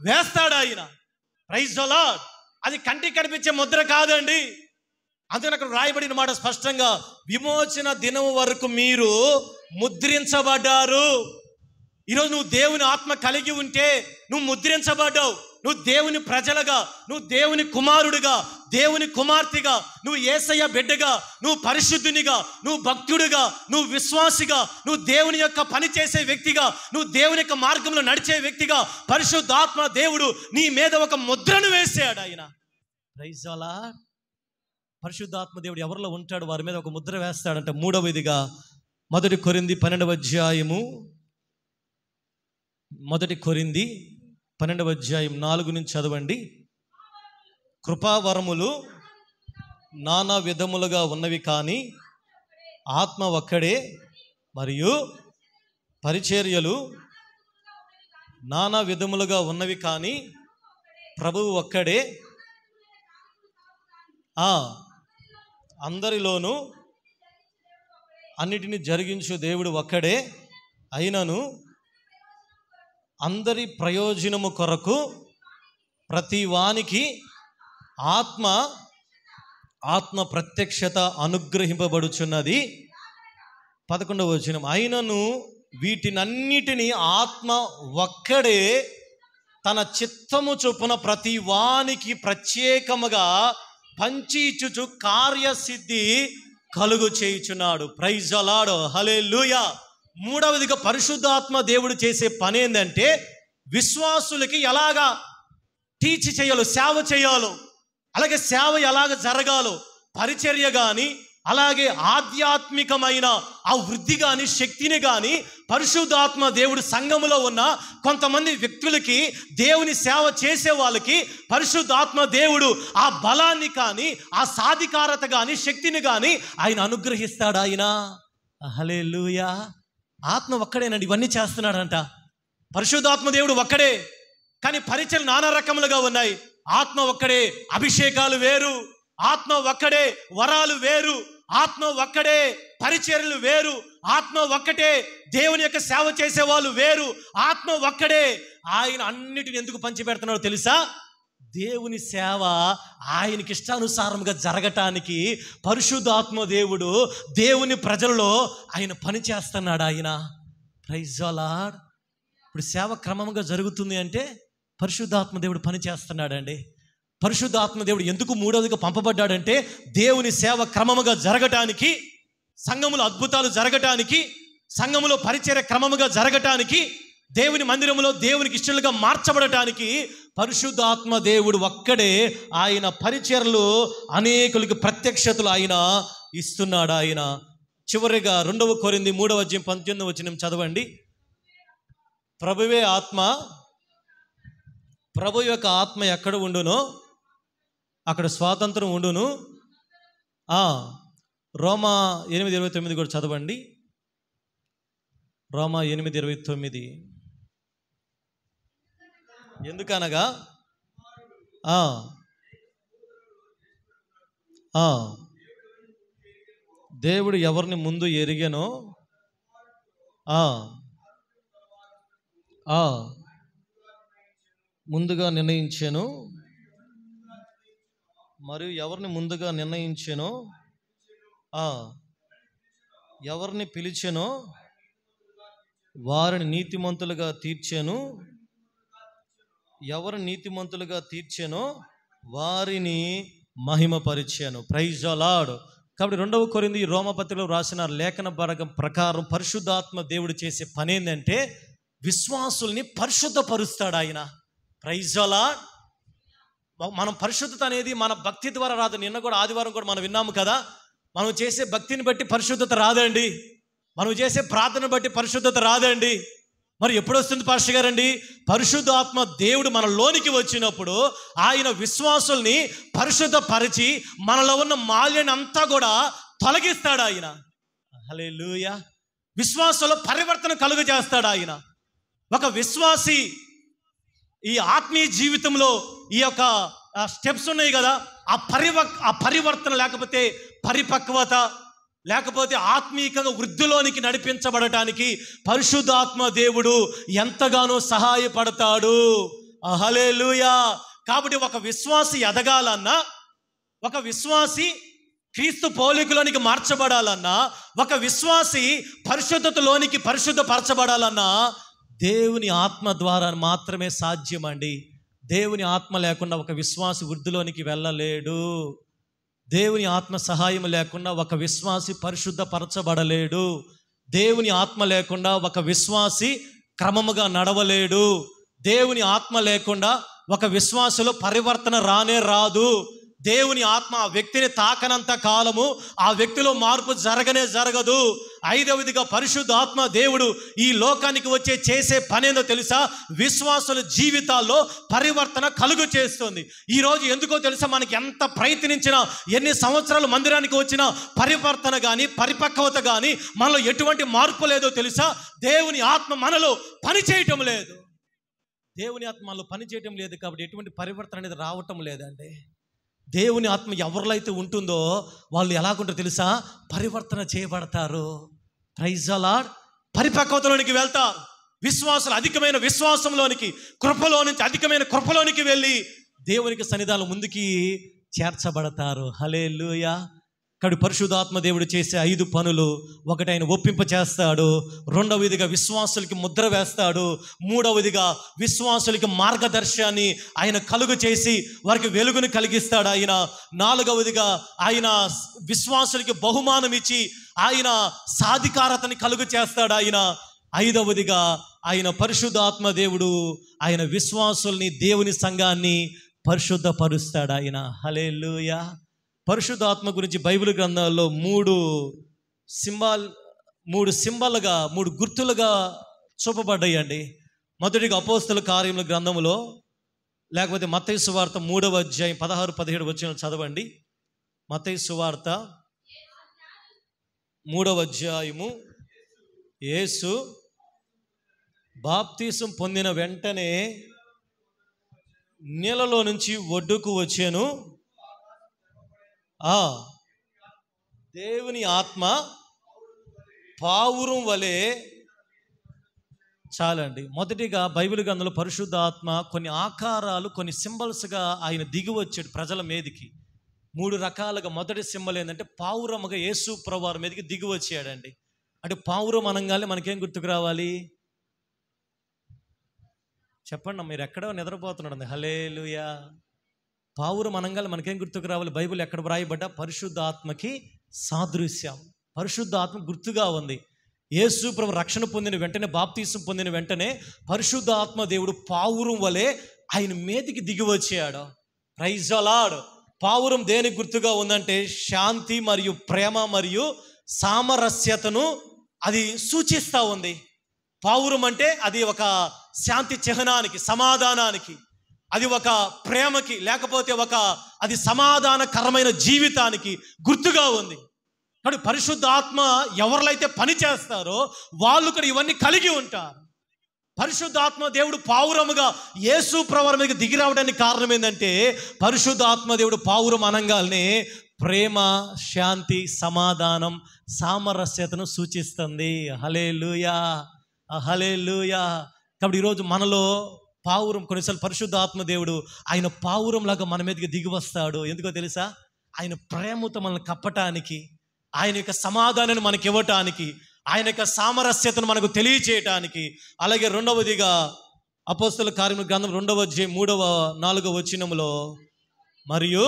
వేస్తాడు. ఆయన ప్రైజ్ ది లార్డ్. అది కంటికి కనిపించే ముద్ర కాదండి. అందుకని అక్కడ రాయబడిన మాట స్పష్టంగా, విమోచన దినం వరకు మీరు ముద్రించబడ్డారు. ఈరోజు నువ్వు దేవుని ఆత్మ కలిగి ఉంటే నువ్వు ముద్రించబడ్డావు. నువ్వు దేవుని ప్రజలుగా, నువ్వు దేవుని కుమారుడిగా, దేవుని కుమార్తెగా, నువ్వు యేసయ్య బిడ్డగా, నువ్వు పరిశుద్ధునిగా, నువ్వు భక్తుడిగా, నువ్వు విశ్వాసిగా, నువ్వు దేవుని యొక్క పని చేసే వ్యక్తిగా, నువ్వు దేవుని యొక్క మార్గంలో నడిచే వ్యక్తిగా పరిశుద్ధాత్మ దేవుడు నీ మీద ఒక ముద్రను వేసాడు. ఆయన ప్రైజ్ ది లార్డ్. పరిశుద్ధాత్మ దేవుడు ఎవరిలో ఉంటాడు వారి మీద ఒక ముద్ర వేస్తాడంట. మూడవదిగా 1 కొరింథీ 12వ అధ్యాయము 1 కొరింథీ 12వ అధ్యాయం 4 నుంచి చదవండి. కృపావరములు నానా విధములుగా ఉన్నవి కానీ ఆత్మ ఒక్కడే, మరియు పరిచర్యలు నానా విధములుగా ఉన్నవి కానీ ప్రభువు ఒక్కడే. అందరిలోనూ అన్నిటినీ జరిగించు దేవుడు ఒక్కడే, అయినను అందరి ప్రయోజనము కొరకు ప్రతి వానికి ఆత్మ ప్రత్యక్షత అనుగ్రహింపబడుచున్నది. 11వ వచనం, అయినను వీటినన్నిటినీ ఆత్మ ఒక్కడే తన చిత్తము చొప్పున ప్రతి వానికి ప్రత్యేకముగా పంచిచుచు కార్యసిద్ధి కలుగు చేయుచున్నాడు. Praise the Lord. హల్లెలూయా. మూడవదిగా పరిశుద్ధాత్మ దేవుడు చేసే పని ఏంటంటే, విశ్వాసులకి ఎలాగా టీచ్ చేయాలో, సేవ చేయాలో, అలాగే సేవ ఎలాగ జరగాలో, పరిచర్య కానీ అలాగే ఆధ్యాత్మికమైన ఆ వృద్ధి కానీ శక్తిని కానీ పరిశుద్ధాత్మ దేవుడు సంఘములో ఉన్న కొంతమంది వ్యక్తులకి, దేవుని సేవ చేసే వాళ్ళకి పరిశుద్ధాత్మ దేవుడు ఆ బలాన్ని కానీ ఆ సాధికారత కానీ శక్తిని కానీ ఆయన అనుగ్రహిస్తాడు. ఆయన హల్లెలూయా. ఆత్మ ఒక్కడేనండి ఇవన్నీ చేస్తున్నాడంట. పరిశుద్ధాత్మ దేవుడు ఒక్కడే, కానీ పరిచర్యలు నానా రకములుగా ఉన్నాయి. ఆత్మ ఒక్కడే, అభిషేకాలు వేరు. ఆత్మ ఒక్కడే, వరాలు వేరు. ఆత్మ ఒక్కడే, పరిచర్యలు వేరు. ఆత్మ ఒక్కటే, దేవుని యొక్క సేవ చేసే వాళ్ళు వేరు, ఆత్మ ఒక్కడే. ఆయన అన్నిటిని ఎందుకు పంచిపెడుతున్నాడో తెలుసా? దేవుని సేవ ఆయనకి ఇష్టానుసారంగా జరగటానికి పరిశుద్ధాత్మ దేవుడు దేవుని ప్రజలలో ఆయన పని చేస్తున్నాడు. ఆయన ప్రైజ్ ది లార్డ్. ఇప్పుడు సేవ క్రమంగా జరుగుతుంది అంటే పరిశుద్ధాత్మ దేవుడు పని చేస్తున్నాడండి. పరిశుద్ధాత్మ దేవుడు ఎందుకు మూడవదిగా పంపబడ్డాడంటే దేవుని సేవ క్రమముగా జరగటానికి, సంఘములో అద్భుతాలు జరగటానికి, సంఘములో పరిచర్య క్రమముగా జరగటానికి, దేవుని మందిరములో దేవునికి ఇష్టలుగా మార్చబడటానికి పరిశుద్ధాత్మ దేవుడు ఒక్కడే ఆయన పరిచర్యలు అనేకులకి ప్రత్యక్షతలు ఆయన ఇస్తున్నాడు. ఆయన చివరిగా 2 కొరింథీ 3:18 చదవండి. ప్రభువే ఆత్మ, ప్రభు యొక్క ఆత్మ ఎక్కడ ఉండునో అక్కడ స్వాతంత్రం ఉండును. రోమా 8:29 కూడా చదవండి. రోమా 8:29. ఎందుకనగా దేవుడు ఎవరిని ముందు ఎరిగెనో ముందుగా నిర్ణయించాను, మరియు ఎవరిని ముందుగా నిర్ణయించానో, ఎవరిని పిలిచానో వారిని నీతిమంతులుగా తీర్చాను, ఎవరు నీతిమంతులుగా తీర్చానో వారిని మహిమపరిచాను. Praise the lord. కాబట్టి 2 కొరింథీ రోమపత్రికలో రాసిన లేఖన భాగం ప్రకారం పరిశుద్ధాత్మ దేవుడు చేసే పని ఏంటంటే విశ్వాసుల్ని పరిశుద్ధపరుస్తాడు ఆయన. Praise the Lord. మనం పరిశుద్ధత అనేది మన భక్తి ద్వారా రాదు. నిన్న కూడా ఆదివారం కూడా మనం విన్నాము కదా, మనం చేసే భక్తిని బట్టి పరిశుద్ధత రాదండి, మనం చేసే ప్రార్థన బట్టి పరిశుద్ధత రాదండి. మరి ఎప్పుడు వస్తుంది పాస్టర్ గారండి? పరిశుద్ధాత్మ దేవుడు మన లోనికి వచ్చినప్పుడు ఆయన విశ్వాసుల్ని పరిశుద్ధపరిచి మనలో ఉన్న మాల్యాన్ని అంతా కూడా తొలగిస్తాడు ఆయన. హల్లెలూయా. విశ్వాసంలో పరివర్తన కలుగ చేస్తాడు ఆయన. ఒక విశ్వాసి ఈ ఆత్మీయ జీవితంలో ఈ యొక్క స్టెప్స్ ఉన్నాయి కదా, ఆ పరివర్తన లేకపోతే పరిపక్వత లేకపోతే ఆత్మీయంగా వృద్ధిలోనికి నడిపించబడటానికి పరిశుద్ధాత్మ దేవుడు ఎంతగానో సహాయపడతాడు. హల్లెలూయా. కాబట్టి ఒక విశ్వాసి ఎదగాలన్నా, ఒక విశ్వాసి క్రీస్తు పోలికలోనికి మార్చబడాలన్నా, ఒక విశ్వాసి పరిశుద్ధతలోనికి పరిశుద్ధపరచబడాలన్నా దేవుని ఆత్మ ద్వారా మాత్రమే సాధ్యమండి. దేవుని ఆత్మ లేకుండా ఒక విశ్వాసి వృద్ధిలోనికి వెళ్ళలేడు. దేవుని ఆత్మ సహాయం లేకుండా ఒక విశ్వాసి పరిశుద్ధపరచబడలేడు. దేవుని ఆత్మ లేకుండా ఒక విశ్వాసి క్రమముగా నడవలేడు. దేవుని ఆత్మ లేకుండా ఒక విశ్వాసలో పరివర్తన రానే రాదు. దేవుని ఆత్మ ఆ వ్యక్తిని తాకనంత కాలము ఆ వ్యక్తిలో మార్పు జరగదు. 5వదిగా పరిశుద్ధాత్మ దేవుడు ఈ లోకానికి వచ్చే చేసే పనేందో తెలుసా? విశ్వాసుల జీవితాల్లో పరివర్తన కలుగు చేస్తుంది. ఈరోజు ఎందుకో తెలుసా, మనకి ఎంత ప్రయత్నించినా, ఎన్ని సంవత్సరాలు మందిరానికి వచ్చినా పరివర్తన కానీ పరిపక్వత కానీ మనలో ఎటువంటి మార్పు లేదో తెలుసా? దేవుని ఆత్మ మనలో పని చేయటం లేదు. దేవుని ఆత్మ మనలో పని చేయటం లేదు కాబట్టి ఎటువంటి పరివర్తన అనేది రావటం లేదండి. దేవుని ఆత్మ ఎవరిలో అయితే ఉంటుందో వాళ్ళు ఎలాగుంటారో తెలుసా? పరివర్తన చేయబడతారు. Praise the lord. పరిపక్వతలోనికి వెళ్తారు. విశ్వాసాలు అధికమైన విశ్వాసంలోనికి, కృపలో నుంచి అధికమైన కృపలోనికి వెళ్ళి దేవునికి సన్నిధానం ముందుకి చేర్చబడతారు. హల్లెలూయా. కాబట్టి పరిశుద్ధాత్మ దేవుడు చేసే 5 పనులు: 1, ఆయన ఒప్పింప చేస్తాడు. 2వదిగా విశ్వాసులకి ముద్ర వేస్తాడు. 3వదిగా విశ్వాసులకి మార్గదర్శనాన్ని ఆయన కలుగు చేసి వారికి వెలుగుని కలిగిస్తాడు ఆయన. 4వదిగా ఆయన విశ్వాసులకి బహుమానం ఇచ్చి ఆయన సాధికారతని కలుగు చేస్తాడు ఆయన. 5వదిగా ఆయన పరిశుద్ధాత్మ దేవుడు ఆయన విశ్వాసుల్ని, దేవుని సంఘాన్ని పరిశుద్ధపరుస్తాడు ఆయన. హల్లెలూయా. పరిశుద్ధాత్మ గురించి బైబిల్ గ్రంథాల్లో 3 సింబల్గా 3 గుర్తులుగా చూపబడ్డాయండి. మొదటిగా అపోస్తలుల కార్యముల గ్రంథములో, లేకపోతే మత్తయి సువార్త 3వ అధ్యాయం 16-17 వచనాలు చదవండి. మత్తయి సువార్త 3వ అధ్యాయము. యేసు బాప్తీసం పొందిన వెంటనే నీళ్ళలో నుంచి ఒడ్డుకు వచ్చాను. దేవుని ఆత్మ పావురం వలె. చాలండి. మొదటిగా బైబిల్ గ్రంథంలో పరిశుద్ధాత్మ కొన్ని ఆకారాలు, కొన్ని సింబల్స్గా ఆయన దిగి వచ్చాడు ప్రజల మీదకి. 3 రకాలుగా. మొదటి సింబల్ ఏంటంటే పావురముగా యేసు ప్రభువారి మీదకి దిగి వచ్చాడండి. అంటే పావురం అనగానే మనకేం గుర్తుకు రావాలి? చెప్పండి, మీరు ఎక్కడో నిద్రపోతున్నాడు. హల్లెలూయా. పావురం అనగానే మనకేం గుర్తుకు రావాలి? బైబిల్ ఎక్కడ వ్రాయబడ్డా పరిశుద్ధాత్మకి సాదృశ్యం. పరిశుద్ధాత్మ గుర్తుగా ఉంది. యేసు ప్రభు రక్షణ పొందిన వెంటనే, బాప్తీసం పొందిన వెంటనే పరిశుద్ధాత్మ దేవుడు పావురం వలె ఆయన మీదకి దిగి వచ్చాడు. Praise the Lord. పావురం దేనికి గుర్తుగా ఉందంటే శాంతి మరియు ప్రేమ మరియు సామరస్యతను అది సూచిస్తూ ఉంది. పావురం అంటే అది ఒక శాంతి చిహ్నానికి, సమాధానానికి, అది ఒక ప్రేమకి, లేకపోతే అది సమాధానకరమైన జీవితానికి గుర్తుగా ఉంది. కానీ పరిశుద్ధాత్మ ఎవరిలైతే పని చేస్తారో వాళ్ళు కూడా ఇవన్నీ కలిగి ఉంటారు. పరిశుద్ధాత్మ దేవుడు పావురముగా యేసు ప్రభువారి మీదకి దిగి రావడానికి కారణం ఏంటంటే పరిశుద్ధాత్మ దేవుడు పావురం అనగానే ప్రేమ, శాంతి, సమాధానం, సామరస్యతను సూచిస్తుంది. హల్లెలూయా, హల్లెలూయా. కాబట్టి ఈరోజు మనలో పావురం, కొన్నిసార్లు పరిశుద్ధాత్మ దేవుడు ఆయన పావురం లాగా మన మీదకి దిగి వస్తాడు. ఎందుకో తెలుసా? ఆయన ప్రేమతో మనల్ని కప్పటానికి, ఆయన యొక్క సమాధానాన్ని మనకి ఇవ్వటానికి, ఆయన యొక్క సామరస్యతను మనకు తెలియచేయటానికి. అలాగే రెండవదిగా అపోస్తలుల కార్యముల గ్రంథం 2వ అధ్యాయం 3వ 4వ వచనములో మరియు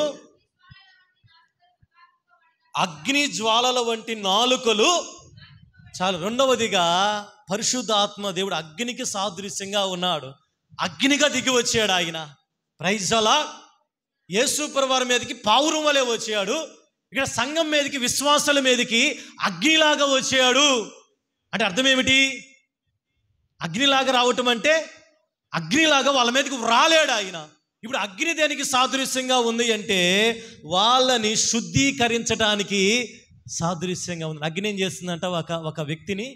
అగ్ని జ్వాలల వంటి నాలుకలు. చాలా. రెండవదిగా పరిశుద్ధాత్మ దేవుడు అగ్నికి సాదృశ్యంగా ఉన్నాడు. అగ్నిగా దిగి వచ్చాడు ఆయన. Praise the lord. యేసు ప్రభువారి మీదకి పావురం వలె వచ్చాడు. ఇక్కడ సంఘం మీదకి, విశ్వాసుల మీదకి అగ్నిలాగా వచ్చాడు. అంటే అర్థం ఏమిటి? అగ్నిలాగా రావటం అంటే అగ్నిలాగా వాళ్ళ మీదకి రాలేడు ఆయన. ఇప్పుడు అగ్ని దేనికి సాదృశ్యంగా ఉంది అంటే వాళ్ళని శుద్ధీకరించడానికి సాదృశ్యంగా ఉంది. అగ్ని ఏం చేస్తుందంట? ఒక వ్యక్తిని,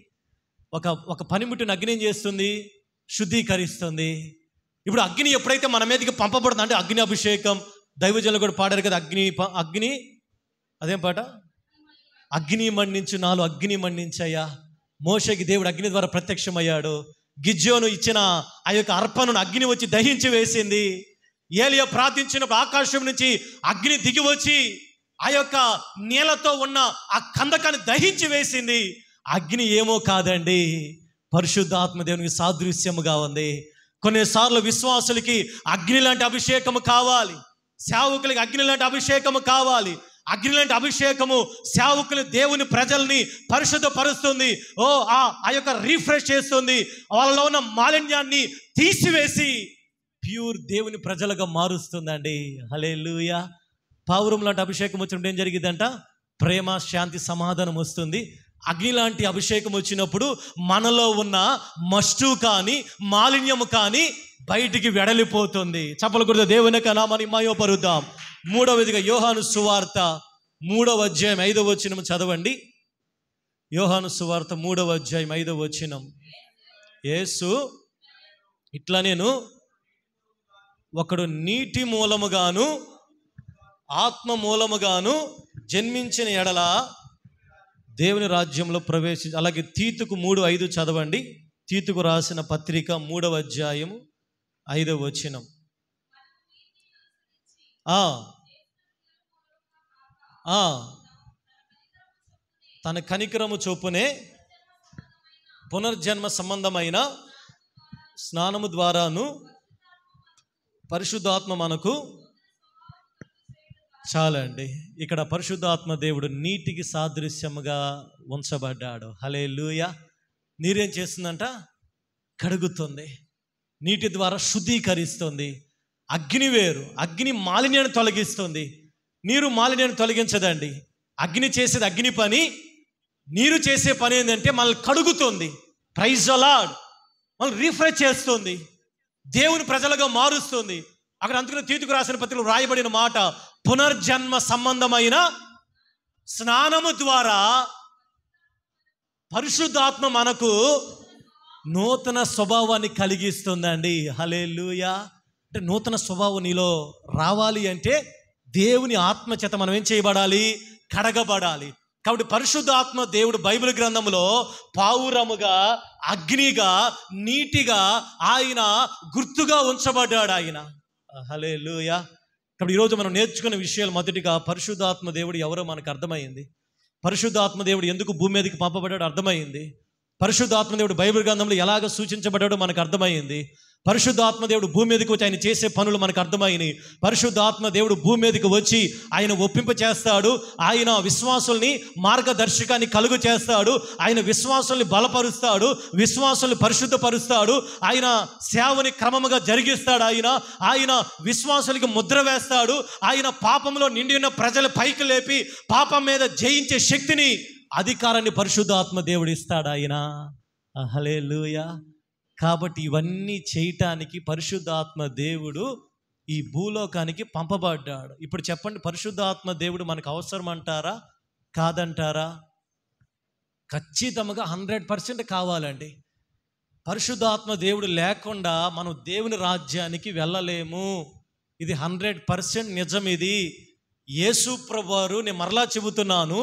ఒక పనిముట్టుని అగ్ని ఏం చేస్తుంది? శుద్ధీకరిస్తుంది. ఇప్పుడు అగ్ని ఎప్పుడైతే మన మీదకి పంపబడుతుంది అంటే అగ్ని అభిషేకం. దైవజనులు కూడా పాడారు కదా, అగ్ని అదేం పాట? అగ్ని మండించు నాలో అగ్ని మండించయ్యా. మోషేకి దేవుడు అగ్ని ద్వారా ప్రత్యక్షమయ్యాడు. గిద్యోను ఇచ్చిన ఆ యొక్క అర్పణను అగ్ని వచ్చి దహించి వేసింది. ఏలియా ప్రార్థించినప్పుడు ఆకాశం నుంచి అగ్ని దిగి వచ్చి ఆ యొక్క నీళ్లతో ఉన్న ఆ కందకాన్ని దహించి వేసింది. అగ్ని ఏమో కాదండి, పరిశుద్ధాత్మ దేవునికి సాదృశ్యముగా ఉంది. కొన్నిసార్లు విశ్వాసులకి అగ్ని లాంటి అభిషేకము కావాలి, సేవకులకి అగ్ని లాంటి అభిషేకము కావాలి. అగ్ని లాంటి అభిషేకము సేవకులు, దేవుని ప్రజల్ని పరిశుద్ధపరుస్తుంది. ఆ యొక్క రీఫ్రెష్ చేస్తుంది. వాళ్ళలో ఉన్న మాలిన్యాన్ని తీసివేసి ప్యూర్ దేవుని ప్రజలుగా మారుస్తుందండి. హల్లెలూయా. పావురం లాంటి అభిషేకం వచ్చినప్పుడు ఏం జరిగిందంట? ప్రేమ, శాంతి, సమాధానం వస్తుంది. అగ్ని లాంటి అభిషేకం వచ్చినప్పుడు మనలో ఉన్న మస్టు కానీ, మాలిన్యము కానీ బయటికి వెడలిపోతుంది. చప్పలు కొడుతూ దేవుని యొక్క నామాన్ని మహిమపరుద్దాం. మూడవదిగా యోహాను సువార్త 3వ అధ్యాయం 5వ వచనం చదవండి. యోహాను సువార్త 3వ అధ్యాయం 5వ వచనం. యేసు ఇట్లా, నేను ఒకడు నీటి మూలముగాను ఆత్మ మూలముగాను జన్మించిన ఎడల దేవుని రాజ్యంలో ప్రవేశించి. అలాగే తీతుకు 3:5 చదవండి. తీతుకు రాసిన పత్రిక 3వ అధ్యాయం 5వ వచనం. తన కనికరము చొప్పునే పునర్జన్మ సంబంధమైన స్నానము ద్వారాను పరిశుద్ధాత్మ మనకు. చాలండి. ఇక్కడ పరిశుద్ధాత్మ దేవుడు నీటికి సాదృశ్యముగా ఉంచబడ్డాడు. హల్లెలూయా. నీరేం చేస్తుందంట? కడుగుతుంది. నీటి ద్వారా శుద్ధీకరిస్తుంది. అగ్ని వేరు, అగ్ని మాలిన్యాన్ని తొలగిస్తుంది. నీరు మాలిన్యాన్ని తొలగించదండి. అగ్ని చేసేది అగ్ని పని, నీరు చేసే పని ఏంటంటే మనల్ని కడుగుతుంది. Praise the Lord. మనల్ని రీఫ్రెష్ చేస్తుంది, దేవుని ప్రజలుగా మారుస్తుంది. అక్కడ అందుకని తీతుకు రాసిన పత్రికలో రాయబడిన మాట, పునర్జన్మ సంబంధమైన స్నానము ద్వారా పరిశుద్ధాత్మ మనకు నూతన స్వభావాన్ని కలిగిస్తుందండి. హల్లెలూయా. అంటే నూతన స్వభావం నీలో రావాలి అంటే దేవుని ఆత్మ చేత మనం ఏం చేయబడాలి? కడగబడాలి. కాబట్టి పరిశుద్ధాత్మ దేవుడు బైబిల్ గ్రంథంలో పావురముగా, అగ్నిగా, నీటిగా ఆయన గుర్తుగా ఉంచబడ్డాడు ఆయన. హల్లెలూయా. కాబట్టి ఈరోజు మనం నేర్చుకునే విషయాలు మొదటిగా పరిశుద్ధాత్మ దేవుడు ఎవరో మనకు అర్థమైంది. పరిశుద్ధాత్మ దేవుడు ఎందుకు భూమి మీదకి పంపబడ్డాడో అర్థమైంది. పరిశుద్ధాత్మ దేవుడు బైబిల్ గ్రంథంలో ఎలాగ సూచించబడ్డాడో మనకు అర్థమైంది. పరిశుద్ధాత్మ దేవుడు భూమి మీదకి వచ్చి ఆయన చేసే పనులు మనకు అర్థమైనాయి. పరిశుద్ధాత్మ దేవుడు భూమి మీదకి వచ్చి ఆయన ఒప్పింప చేస్తాడు. ఆయన విశ్వాసుల్ని మార్గదర్శకాన్ని కలుగు చేస్తాడు. ఆయన విశ్వాసుల్ని బలపరుస్తాడు, విశ్వాసుల్ని పరిశుద్ధపరుస్తాడు. ఆయన సేవని క్రమముగా జరిగిస్తాడు. ఆయన విశ్వాసులకి ముద్ర వేస్తాడు. ఆయన పాపంలో నిండి ఉన్న ప్రజల పైకి లేపి పాపం మీద జయించే శక్తిని, అధికారాన్ని పరిశుద్ధాత్మ దేవుడు ఇస్తాడు ఆయన. హల్లెలూయా. కాబట్టి ఇవన్నీ చేయటానికి పరిశుద్ధాత్మ దేవుడు ఈ భూలోకానికి పంపబడ్డాడు. ఇప్పుడు చెప్పండి, పరిశుద్ధాత్మ దేవుడు మనకు అవసరం అంటారా కాదంటారా? ఖచ్చితంగా 100% కావాలండి. పరిశుద్ధాత్మ దేవుడు లేకుండా మనం దేవుని రాజ్యానికి వెళ్ళలేము. ఇది 100% నిజం. ఇది యేసు ప్రభువారు, నేను మరలా చెబుతున్నాను,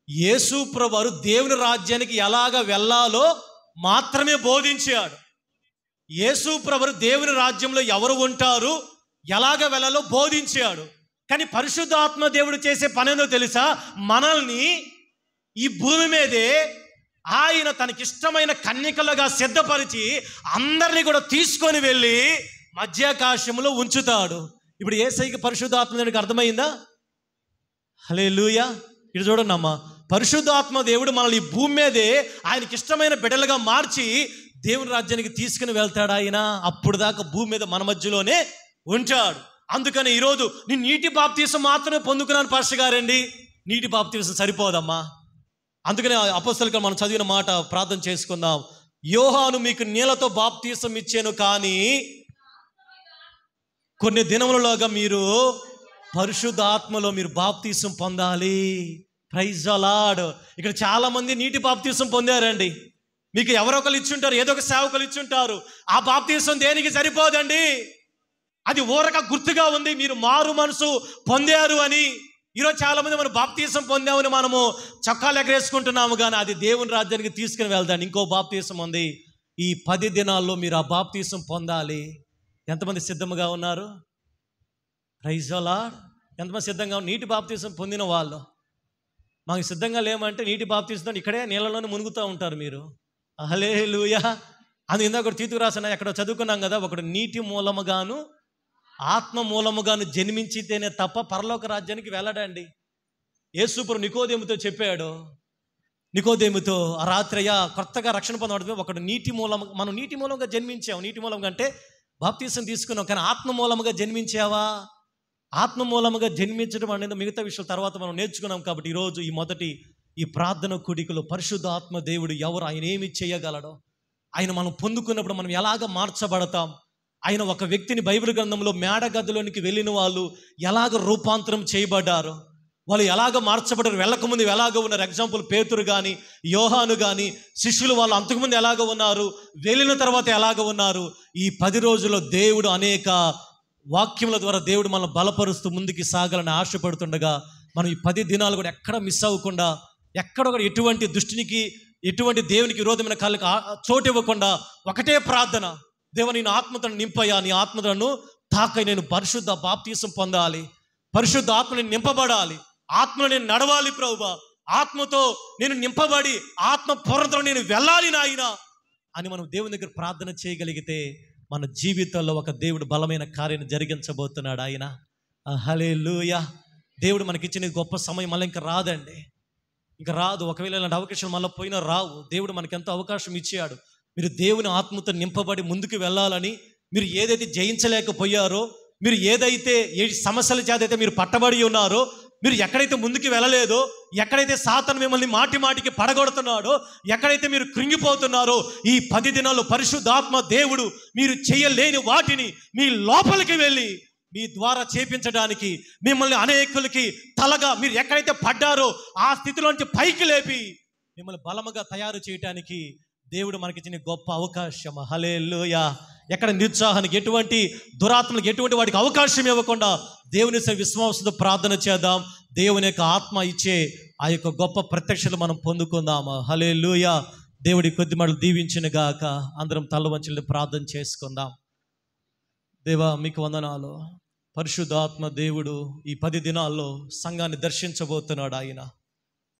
యేసు ప్రభువారు దేవుని రాజ్యానికి ఎలాగ వెళ్ళాలో మాత్రమే బోధించాడు. యేసు ప్రభువారు దేవుని రాజ్యంలో ఎవరు ఉంటారు, ఎలాగ వెళ్ళాలో బోధించాడు. కానీ పరిశుద్ధాత్మ దేవుడు చేసే పనేదో తెలుసా? మనల్ని ఈ భూమి మీదే ఆయన తనకిష్టమైన కన్యకలుగా సిద్ధపరిచి అందరినీ కూడా తీసుకొని వెళ్ళి మధ్యాకాశంలో ఉంచుతాడు. ఇప్పుడు యేసయ్యకి పరిశుద్ధాత్మ దేవుడికి అర్థమైందా? హల్లెలూయా. ఇటు చూడండి అమ్మా, పరిశుద్ధాత్మ దేవుడు మనల్ని ఈ భూమి మీదే ఆయనకి ఇష్టమైన బిడ్డలుగా మార్చి దేవుని రాజ్యానికి తీసుకుని వెళ్తాడు ఆయన. అప్పుడు దాకా భూమి మీద మన మధ్యలోనే ఉంటాడు. అందుకని ఈరోజు నేను నీటి బాప్తీసం మాత్రమే పొందుకున్నాను పాస్టర్ గారండి, నీటి బాప్తీసం సరిపోదమ్మా. అందుకని అపొస్తలుగా మనం చదివిన మాట ప్రార్థన చేసుకుందాం. యోహాను మీకు నీళ్లతో బాప్తీసం ఇచ్చాను, కానీ కొన్ని దినములలోగా మీరు పరిశుద్ధాత్మలో మీరు బాప్తీసం పొందాలి. Praise the Lord. ఇక్కడ చాలా మంది నీటి బాప్తీసం పొందారండి. మీకు ఎవరో ఒకరు ఇచ్చుంటారు, ఏదో ఒక సేవకులు ఇచ్చుంటారు. ఆ బాప్తీసం దేనికి సరిపోదండి. అది ఊరక గుర్తుగా ఉంది మీరు మారు మనసు పొందారు అని. ఈరోజు చాలా మంది మనం బాప్తీసం పొందామని మనము చొక్కాలు ఎగరేసుకుంటున్నాము, కానీ అది దేవుని రాజ్యానికి తీసుకుని వెళ్తాను. ఇంకో బాప్తీసం ఉంది. ఈ 10 దినాల్లో మీరు ఆ బాప్తీసం పొందాలి. ఎంతమంది సిద్ధంగా ఉన్నారు? Praise the Lord. ఎంతమంది సిద్ధంగా నీటి బాప్తీసం పొందిన వాళ్ళు? మాకు సిద్ధంగా లేమంటే నీటి బాప్తీసం ఇక్కడే నీళ్ళలోనే మునుగుతూ ఉంటారు మీరు. హల్లెలూయా. అది ఇందాక తీతుకు రాసిన ఎక్కడ చదువుకున్నాం కదా, ఒకడు నీటి మూలముగాను ఆత్మ మూలముగాను జన్మించితేనే తప్ప పరలోక రాజ్యానికి వెళ్ళడండి. యేసు ప్రభు నికోదేముతో చెప్పాడు. నికోదేముతో ఆ రాత్రి, అయ్యా కొత్తగా రక్షణ పొందడం ఒకడు నీటి మూలము, మనం నీటి మూలంగా జన్మించాము. నీటి మూలంగా అంటే బాప్తీసం తీసుకున్నాం, కానీ ఆత్మ మూలముగా జన్మించావా? ఆత్మ మూలముగా జన్మించడం అనేది మిగతా విషయాల తర్వాత మనం నేర్చుకున్నాం. కాబట్టి ఈరోజు ఈ ప్రార్థన కూడికలో పరిశుద్ధాత్మ దేవుడు ఎవరు, ఆయన ఏమి చేయగలడో, ఆయన మనం పొందుకున్నప్పుడు మనం ఎలాగ మార్చబడతాం, ఆయన ఒక వ్యక్తిని బైబిల్ గ్రంథంలో మేడ గదిలోనికి వెళ్ళిన వాళ్ళు ఎలాగ రూపాంతరం చేయబడ్డారో, వాళ్ళు ఎలాగ మార్చబడ్డారు, వెళ్ళకముందు ఎలాగ ఉన్నారు. ఎగ్జాంపుల్ పేతురు కానీ యోహాను కానీ శిష్యులు వాళ్ళు అంతకుముందు ఎలాగ ఉన్నారు, వెళ్ళిన తర్వాత ఎలాగ ఉన్నారు. ఈ 10 రోజుల్లో దేవుడు అనేక వాక్యముల ద్వారా దేవుడు మనం బలపరుస్తూ ముందుకు సాగాలని ఆశపడుతుండగా, మనం ఈ 10 దినాలు కూడా ఎక్కడ మిస్ అవ్వకుండా, ఎక్కడ కూడా ఎటువంటి దుష్టినికి, ఎటువంటి దేవునికి విరోధమైన కాళ్ళకి చోటు ఇవ్వకుండా ఒకటే ప్రార్థన, దేవా నీ ఆత్మతను నింపయ్యా, నీ ఆత్మతను తాకై నేను పరిశుద్ధ బాప్తీసం పొందాలి, పరిశుద్ధ ఆత్మని నింపబడాలి, ఆత్మలో నేను నడవాలి ప్రభువా, ఆత్మతో నేను నింపబడి ఆత్మ పూర్ణతలో నేను వెళ్ళాలి నాయనా అని మనం దేవుని దగ్గర ప్రార్థన చేయగలిగితే మన జీవితంలో ఒక దేవుడు బలమైన కార్యాన్ని జరిగించబోతున్నాడు ఆయన. హల్లెలూయా. దేవుడు మనకిచ్చిన గొప్ప సమయం మళ్ళీ ఇంకా రాదండి, ఇంకా రాదు. ఒకవేళ ఇలాంటి అవకాశం మళ్ళీ పోయినా రావు. దేవుడు మనకి ఎంతో అవకాశం ఇచ్చాడు. మీరు దేవుని ఆత్మతో నింపబడి ముందుకు వెళ్ళాలని, మీరు ఏదైతే జయించలేకపోయారో, మీరు ఏదైతే ఏ సమస్యల చేతైతే మీరు పట్టబడి ఉన్నారో, మీరు ఎక్కడైతే ముందుకు వెళ్ళలేదో, ఎక్కడైతే సాతాను మిమ్మల్ని మాటి మాటికి పడగొడుతున్నాడో, ఎక్కడైతే మీరు కృంగిపోతున్నారో, ఈ 10 దినాల్లో పరిశుద్ధాత్మ దేవుడు మీరు చేయలేని వాటిని మీ లోపలికి వెళ్ళి మీ ద్వారా చేపించడానికి, మిమ్మల్ని అనేకులకి తలగా మీరు ఎక్కడైతే పడ్డారో ఆ స్థితిలోంచి పైకి లేపి మిమ్మల్ని బలముగా తయారు చేయడానికి దేవుడు మనకిచ్చిన గొప్ప అవకాశం. హల్లెలూయా. ఎక్కడ నిరుత్సాహానికి, ఎటువంటి దురాత్మలకు, ఎటువంటి వాటికి అవకాశం ఇవ్వకుండా దేవుని విశ్వాసంతో ప్రార్థన చేద్దాం. దేవుని యొక్క ఆత్మ ఇచ్చే ఆ యొక్క గొప్ప ప్రత్యక్షలు మనం పొందుకుందాము. హల్లెలూయా. దేవుడి కొద్ది మాటలు దీవించిన గాక. అందరం తల వంచి ప్రార్థన చేసుకుందాం. దేవా మీకు వందనాలు. పరిశుద్ధాత్మ దేవుడు ఈ 10 దినాల్లో సంఘాన్ని దర్శించబోతున్నాడు. ఆయన